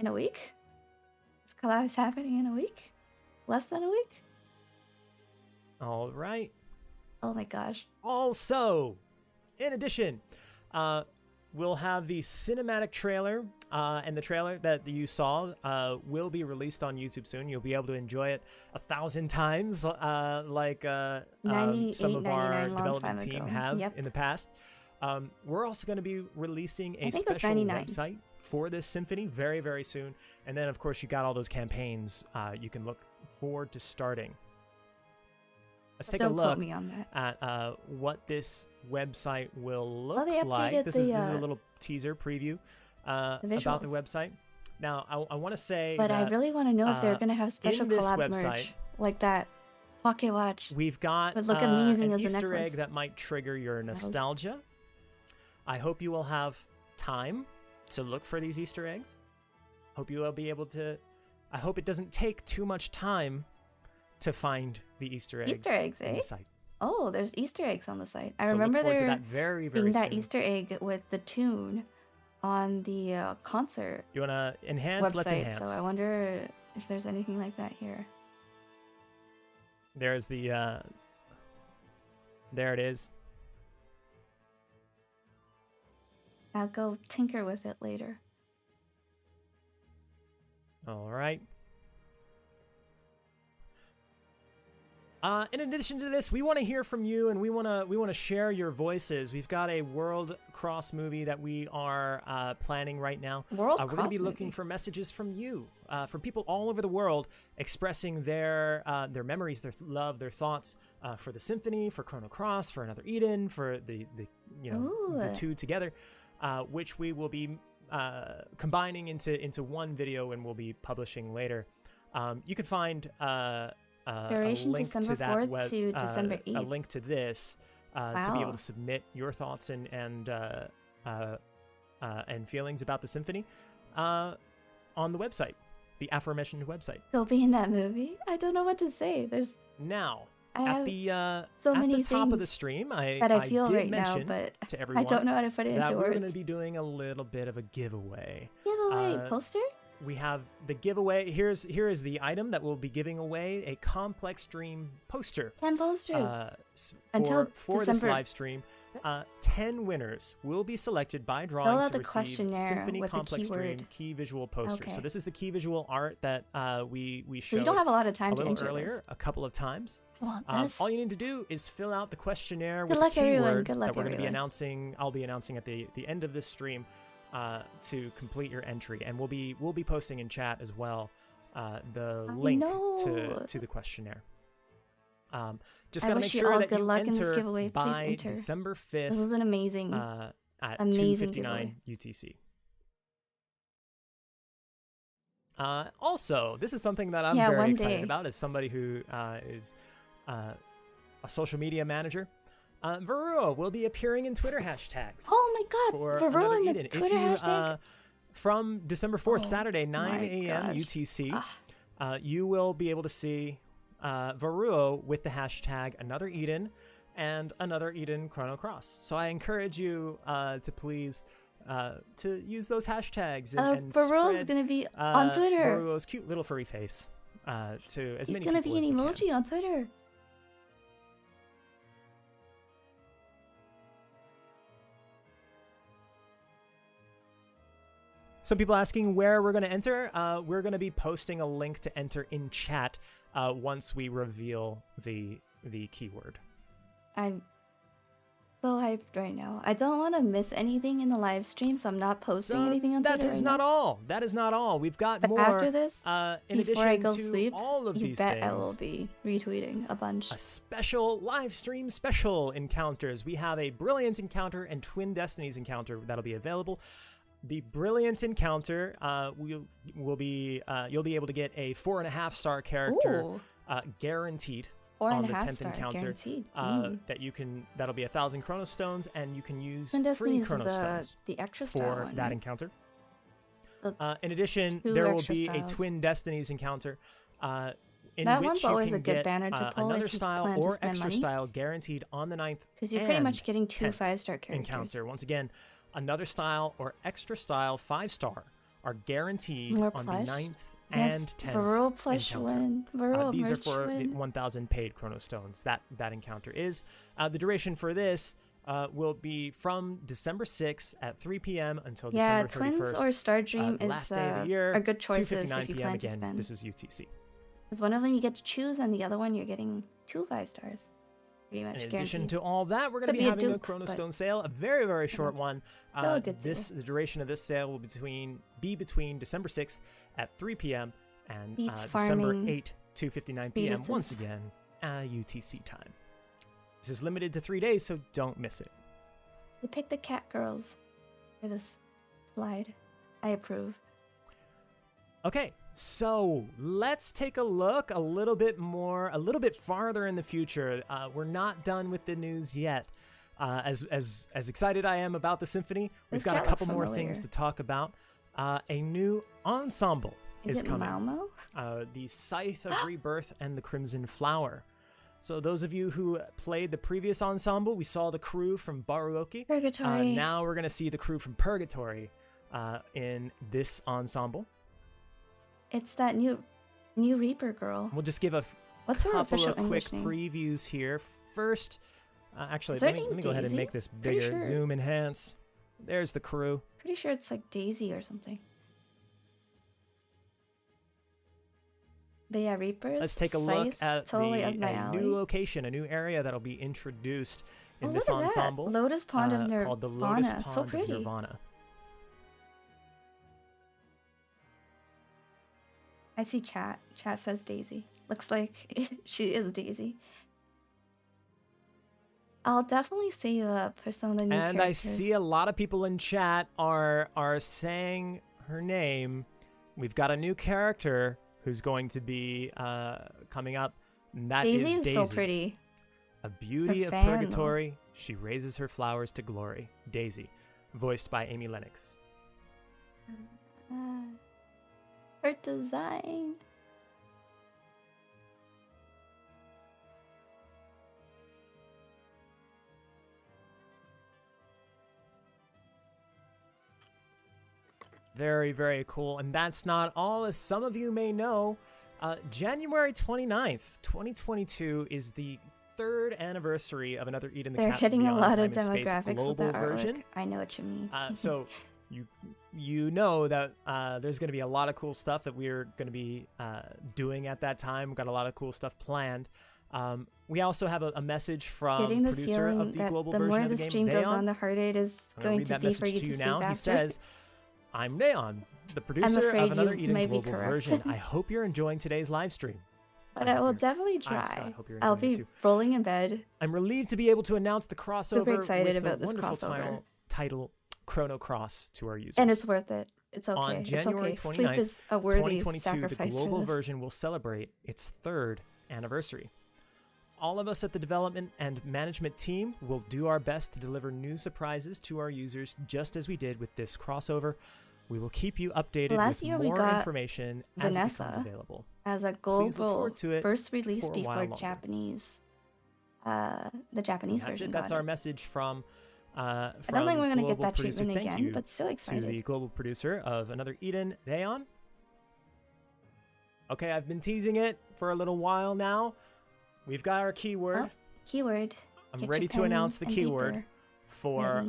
in a week? This collab is happening in a week? Less than a week? All right. Oh my gosh. Also, in addition, we'll have the cinematic trailer, and the trailer that you saw will be released on YouTube soon. You'll be able to enjoy it 1,000 times, like some of our development team have in the past. We're also going to be releasing a special website for this Symphony very, very soon. And then, of course, you got all those campaigns you can look forward to starting. Let's take a look at what this website will look like. This is a little teaser preview about the website. Now, I want to say but I really want to know if they're going to have special collab merch like that pocket watch. We've got would look amazing an as a Easter necklace. egg that might trigger your nostalgia. I hope you will have time to look for these Easter eggs. Hope you will be able to. I hope it doesn't take too much time to find the Easter egg. Easter eggs, on the site. Oh, there's Easter eggs on the site. I so remember there being that Easter egg with the tune on the concert. You want to enhance? Website, Let's enhance. So I wonder if there's anything like that here. There's the. There it is. I'll go tinker with it later. All right. In addition to this, we want to hear from you, and we want to share your voices. We've got a World Cross movie that we are planning right now. We're going to be looking for messages from you, from people all over the world, expressing their memories, their love, their thoughts for the Symphony, for Chrono Cross, for Another Eden, for the two together, which we will be combining into one video and we'll be publishing later. You can find. Duration December 4th to December 8th. A link to this to be able to submit your thoughts and feelings about the Symphony on the website, the aforementioned website. Go be in that movie. I don't know what to say. There's now at the top of the stream. I feel did right mention now, but to everyone I don't know how to put it into words. We're going to be doing a little bit of a giveaway. Poster. We have the giveaway. Here is the item that we'll be giving away: a Complex Dream poster. 10 posters. For this live stream. 10 winners will be selected by drawing to receive Symphony Complex Dream key visual poster. So this is the key visual art that we showed. So you don't have a lot of time to enter earlier this. A couple of times. This. All you need to do is fill out the questionnaire Good with luck, the keyword everyone. Good luck, that we're going to be everyone. announcing. I'll be announcing at the end of this stream. To complete your entry, and we'll be posting in chat as well the link to the questionnaire. Just I got to wish make you sure all that good you luck in this enter giveaway. Please by enter. December This 5th is an amazing, at amazing 2:59 giveaway. UTC. Also, this is something that I'm Yeah, very one excited day. about as somebody who is a social media manager. Varua will be appearing in Twitter hashtags. Oh my for god, Varroa in the Eden. Twitter hashtag? From December 4th, Oh Saturday, 9 my a.m. gosh. UTC, Ah. you will be able to see Varua with the hashtag Another Eden and Another Eden Chrono Cross. So I encourage you to please to use those hashtags and Varroa's spread gonna be on Twitter. Varua's cute little furry face to as He's many gonna people be as an we emoji can. on Twitter. Some people asking where we're going to enter. We're going to be posting a link to enter in chat once we reveal the keyword. I'm so hyped right now. I don't want to miss anything in the live stream, so I'm not posting anything on Twitter. That is right not now. all. That is not all. We've got But more. after this, in before I addition go to sleep, all of you these bet things, I will be retweeting a bunch. a special live stream special encounters. We have a Brilliant encounter and Twin Destinies encounter that'll be available. The Brilliant encounter will be you'll be able to get a 4.5-star character guaranteed on the 10th encounter. Guaranteed. That'll be 1,000 Chrono Stones, and you can use Twin free Destinies Chrono is Stones the extra style for one, that right? encounter. The In addition, 2 there will extra be a styles. Twin Destinies encounter. In That which one's you always can a good get, banner to pull another if you style plan to or spend extra money. style guaranteed on the 9th Because you're pretty much and getting 2 10th 5-star characters. encounter. Once again, another style or extra style 5-star are guaranteed More on plush? the 9th Yes, and 10th Varroa plush encounter. win. Varroa These are merch for the win. 1,000 paid Chrono Stones. That encounter is. The duration for this will be from December 6th at 3 p.m. until Yeah, December 31st. Twins or Star Dream the last is day of the year, are good choices 2:59 if you p.m. plan to again. spend. This is UTC. Because one of them you get to choose, and the other one you're getting 2 5-stars. Pretty much In guaranteed. addition to all that, we're going to Could be be a having a dupe, Chrono but- Stone sale, a very, very short one. Still a good The duration of this sale will be between December 6th at 3 p.m. and Beats December farming 8th, 2:59 p.m. fetuses. once again, UTC time. This is limited to 3 days, so don't miss it. They picked the cat girls for this slide. I approve. Okay, so let's take a look a little bit farther in the future. We're not done with the news yet. As excited I am about the Symphony, we've This got a cat couple looks more familiar. things to talk about. A new ensemble Is it coming. Malmo? The Scythe of Rebirth and the Crimson Flower. So those of you who played the previous ensemble, we saw the crew from Baruoki. Purgatory. Now we're going to see the crew from Purgatory in this ensemble. It's that new Reaper girl. We'll just give a What's her couple official of quick English name? previews here. First, actually, Is her let me name go ahead and Daisy? make this Pretty bigger. sure. Zoom, enhance. There's the crew. Pretty sure it's like Daisy or something. But yeah, Reapers. Let's take a look Scythe, at totally up my a alley. new location, a new area that'll be introduced in Oh, this look at that. ensemble. Lotus Pond of called the Lotus Nirvana. Pond So of pretty. Nirvana. I see chat. Chat says Daisy. Looks like she is Daisy. I'll definitely see you up for some of the new And characters. I see a lot of people in chat are saying her name. We've got a new character who's going to be coming up. And that is Daisy is Daisy. so pretty. A beauty Her of fan, purgatory. She raises her flowers to glory. Daisy, voiced by Amy Lennox. Her design. Very, very cool. And that's not all. As some of you may know, January 29th, 2022 is the 3rd anniversary of Another Eden the They're Cat hitting a Beyond lot of Time and Space demographics with global that version. artwork. I know what you mean. So you know that there's going to be a lot of cool stuff that we're going to be doing at that time. We've got a lot of cool stuff planned. We also have a message from Getting the producer feeling of the that global the version more of the the game, stream goes Neon. on, the harder it is I'm gonna going read to that be for message you to to you sleep now. He after. says, "I'm Neon, the producer afraid of Another you Eden may be global correct. version. I hope you're enjoying today's live stream. But I will definitely Scott, try. hope you're I'll enjoying it be too. rolling in bed. I'm relieved to be able to announce the crossover Super excited with about the this wonderful crossover. title Chrono Cross to our users. And it's worth it. It's okay. On January it's okay. 29th, Sleep is a worthy 2022, sacrifice the global for this. version will celebrate its third anniversary. All of us at the development and management team will do our best to deliver new surprises to our users, just as we did with this crossover. We will keep you updated with more information as it becomes available. As a global first release before Japanese, the Japanese version. That's our message from. I don't think we're gonna get that treatment again, but still excited. To the global producer of Another Eden, Dayon. Okay, I've been teasing it for a little while now. We've got our keyword. Keyword. I'm ready to announce the keyword for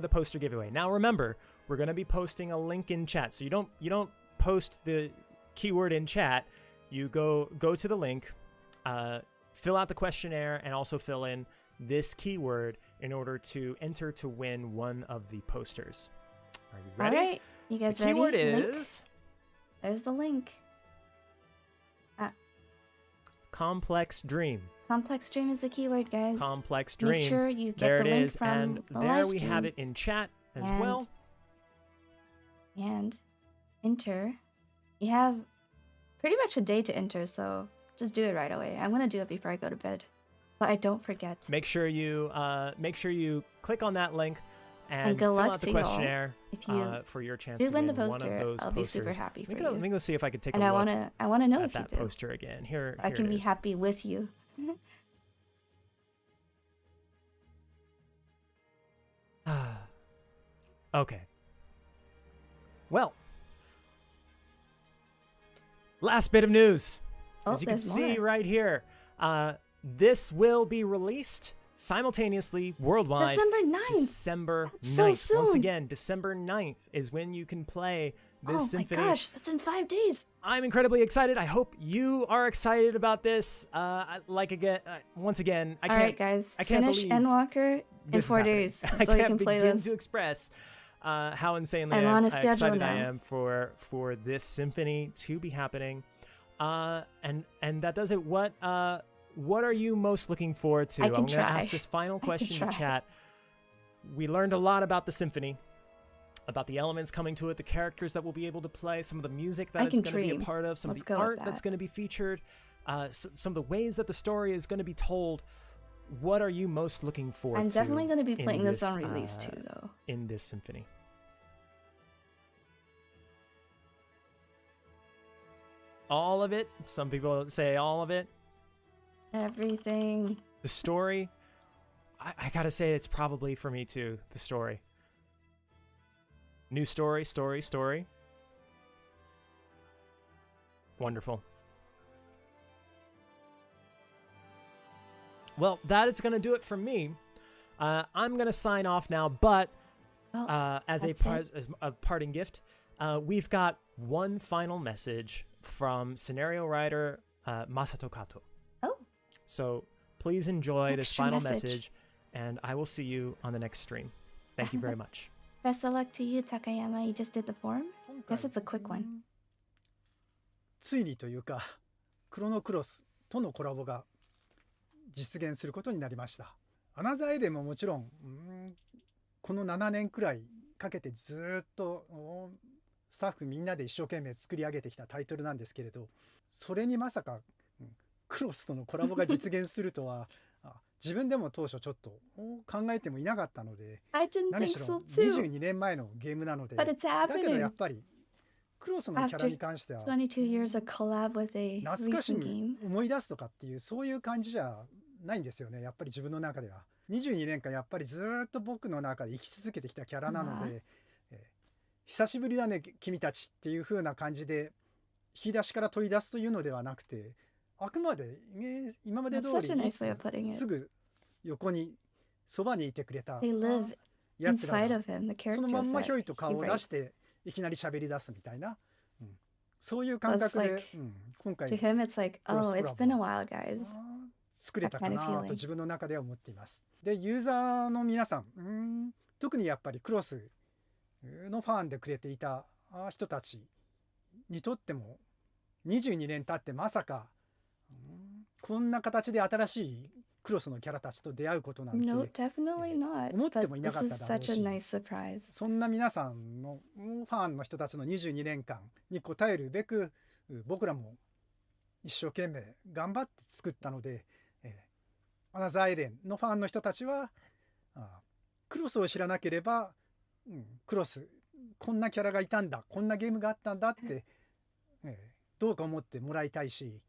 the poster giveaway. Now remember, we're going to be posting a link in chat. So you don't post the keyword in chat. You go to the link, fill out the questionnaire, and also fill in this keyword in order to enter to win one of the posters. Are you ready? All right, you guys ready? The keyword is... There's the link. Complex Dream. Complex Dream is the keyword, guys. Complex Dream. Make sure you get there the it link is, from and the there live we stream. have it in chat as well. And enter. You have pretty much a day to enter, so just do it right away. I'm gonna do it before I go to bed, so I don't forget. Make sure you click on that link and good fill luck out the to questionnaire if you for your chance do to win win the poster, one of those I'll posters. be super happy for you. Let me go see if I can take and a look. I wanna know at if that you do. poster again. Here, so I can it be is. happy with you. Okay. Well, last bit of news. As you can see right here, this will be released simultaneously worldwide. December 9th. December 9th. So soon. Once again, December 9th is when you can play this Symphony. Oh my gosh, that's in 5 days. I'm incredibly excited. I hope you are excited about this. Once again, I can't. All right, guys, I can't finish Endwalker in 4 days, so you can play this. I can't begin to express how insanely excited I am for this Symphony to be happening. And that does it. What are you most looking forward to? I'm going to ask this final question in chat. We learned a lot about the Symphony, about the elements coming to it, the characters that we'll be able to play, some of the music that it's going to be a part of, some of the art that's going to be featured, some of the ways that the story is going to be told. What are you most looking forward to? I'm definitely going to be playing this on release too, though. In this Symphony. All of it. Some people say all of it. Everything. The story. I gotta say, it's probably for me too. The story. New story. Wonderful. Well, that is going to do it for me. I'm going to sign off now, but as a parting gift, we've got one final message from scenario writer Masato Kato. Oh. So please enjoy this final message, and I will see you on the next stream. Thank you very much. Best of luck to you, Takayama. You just did the form? Guess it's a quick one. ついにというか、クロノクロスとのコラボが実現することになりました。アナザーエデンももちろん、この7年くらいかけてずっとスタッフみんなで一生懸命作り上げてきたタイトルなんですけれど、それにまさかクロスとのコラボが実現するとは自分でも当初ちょっと考えてもいなかったので、何しろ22年前のゲームなので、だけどやっぱりクロスのキャラに関しては懐かしに思い出すとかっていうそういう感じじゃないんですよね。やっぱり自分の中では22年間やっぱりずっと僕の中で生き続けてきたキャラなので、久しぶりだね君たちっていう風な感じで引き出しから取り出すというのではなくて、あくまで、今まで通りすぐ横にそばにいてくれたやつらがそのまんまひょいと顔を出していきなり喋り出すみたいな、そういう感覚で、今回作れたかなと自分の中では思っています。で、ユーザーの皆さん、特にやっぱりクロスのファンでくれていた人たちにとっても22年経ってまさか、こんな形で新しいクロスのキャラたちと出会うことなんて No, definitely not. 思っても But いな this かった is だろう such a し、 nice surprise. そんな皆さんのファンの人たちの22年間に応えるべく、僕らも一生懸命頑張って作ったので、アナザーエデンのファンの人たちは、クロスを知らなければ、クロスこんなキャラがいたんだ、こんなゲームがあったんだって、どうか思ってもらいたいし、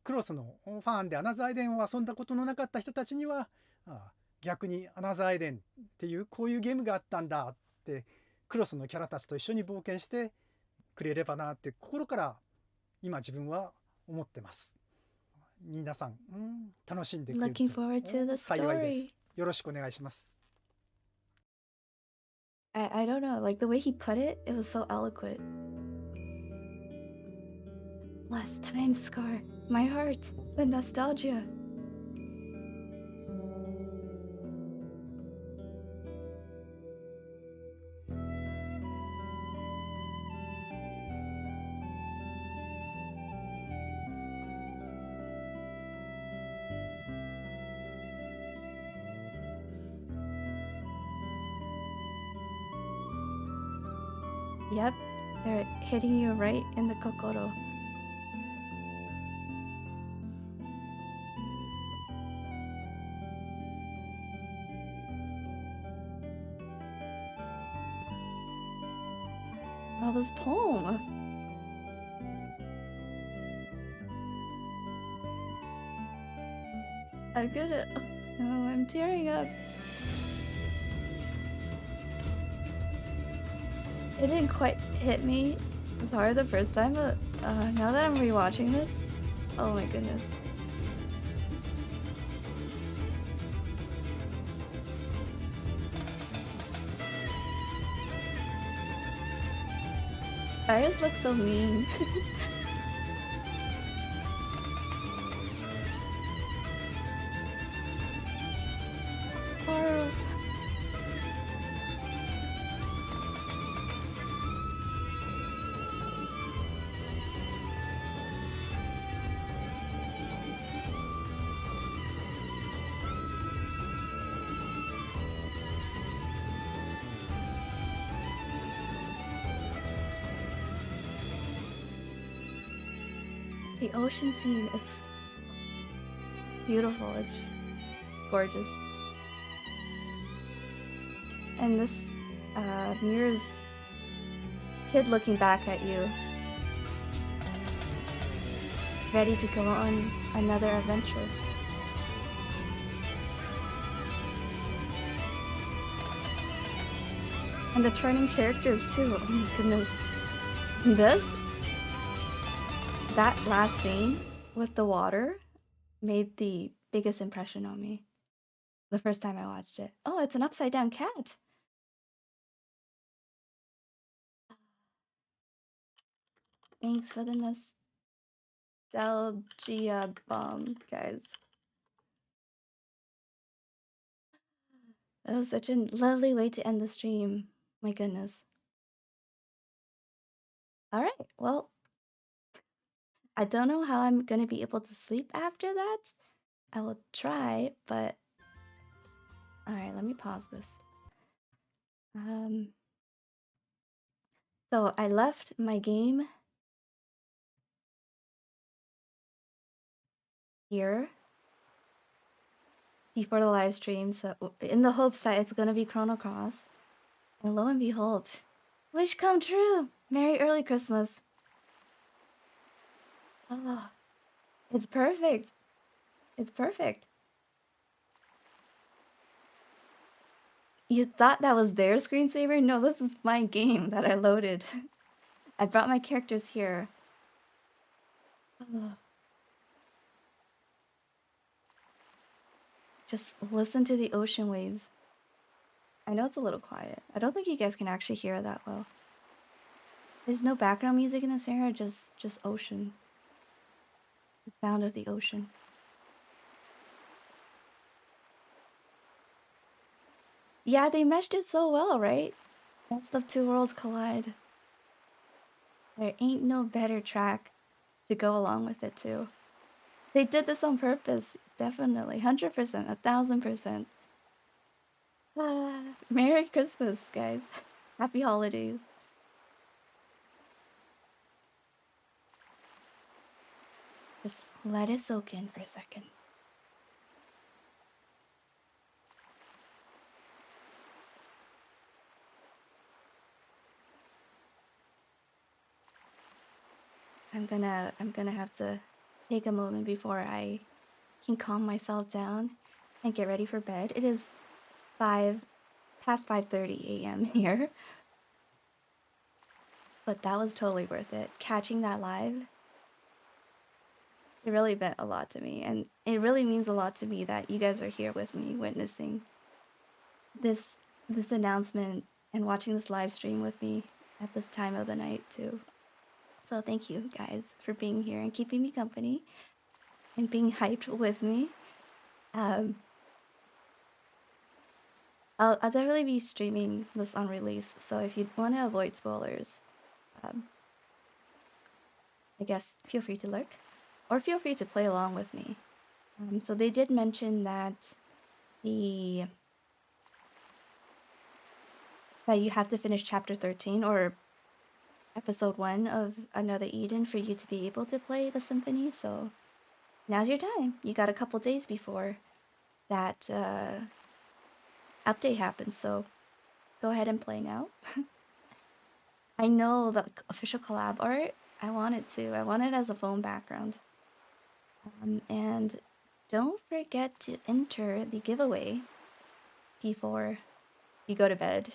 クロスのファンでアナザーエデンを遊んだことのなかった人たちには、逆にアナザーエデンっていうこういうゲームがあったんだってクロスのキャラたちと一緒に冒険してくれればなって心から今自分は思ってます。皆さん、楽しんでくれると Looking forward to the 幸いで story. す。よろしくお願いします。I don't know, like the way he put it, it was so eloquent. Last time, Scar. My heart. The nostalgia. Yep, they're hitting you right in the kokoro. Oh, this poem. I'm gonna. Oh, I'm tearing up. It didn't quite hit me as hard the first time, but now that I'm rewatching this, oh my goodness. Iris looks so mean. Horrible. The ocean scene, it's beautiful. It's just gorgeous. And this mirrors kid looking back at you, ready to go on another adventure. And the turning characters too. Oh my goodness. That last scene with the water made the biggest impression on me the first time I watched it. Oh, it's an upside down cat. Thanks for the nostalgia bomb, guys. That was such a lovely way to end the stream. My goodness. All right, well, I don't know how I'm gonna be able to sleep after that. I will try, but all right, let me pause this. So I left my game here before the live stream, so in the hopes that it's gonna be Chrono Cross. And lo and behold, wish come true! Merry early Christmas! Oh, it's perfect! It's perfect! You thought that was their screensaver? No, this is my game that I loaded. I brought my characters here. Oh. Just listen to the ocean waves. I know it's a little quiet. I don't think you guys can actually hear it that well. There's no background music in this area, just ocean. The sound of the ocean. Yeah, they meshed it so well, right? Best of two worlds collide. There ain't no better track to go along with it too. They did this on purpose, definitely, 100%, 1000%. Merry Christmas, guys. Happy holidays. Just let it soak in for a second. I'm gonna have to take a moment before I can calm myself down and get ready for bed. It is past 5:30 a.m. here. But that was totally worth it. Catching that live, it really meant a lot to me. And it really means a lot to me that you guys are here with me witnessing this announcement and watching this live stream with me at this time of the night too. So thank you guys for being here and keeping me company and being hyped with me. I'll definitely be streaming this on release, so if you want to avoid spoilers, I guess feel free to lurk, or feel free to play along with me. So they did mention that you have to finish chapter 13 or episode 1 of Another Eden for you to be able to play the symphony. So now's your time. You got a couple days before that update happens, so go ahead and play now. I know the official collab art, I want it as a phone background. And don't forget to enter the giveaway before you go to bed.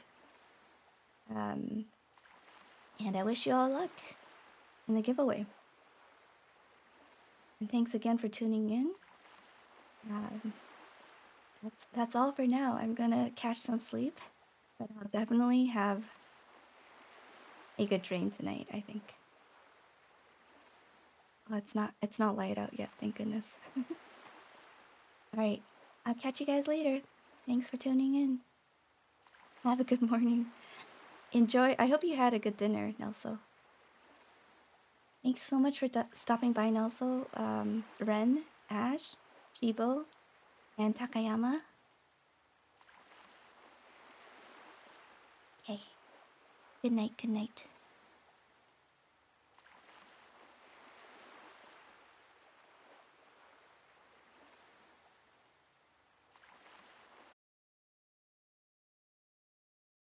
And I wish you all luck in the giveaway. And thanks again for tuning in. That's all for now. I'm gonna catch some sleep, but I'll definitely have a good dream tonight, I think. Well, it's not light out yet, thank goodness. Alright, I'll catch you guys later. Thanks for tuning in. Have a good morning. Enjoy. I hope you had a good dinner, Nelso. Thanks so much for stopping by, Nelso. Ren, Ash, Chibo, and Takayama. Okay. Good night, good night.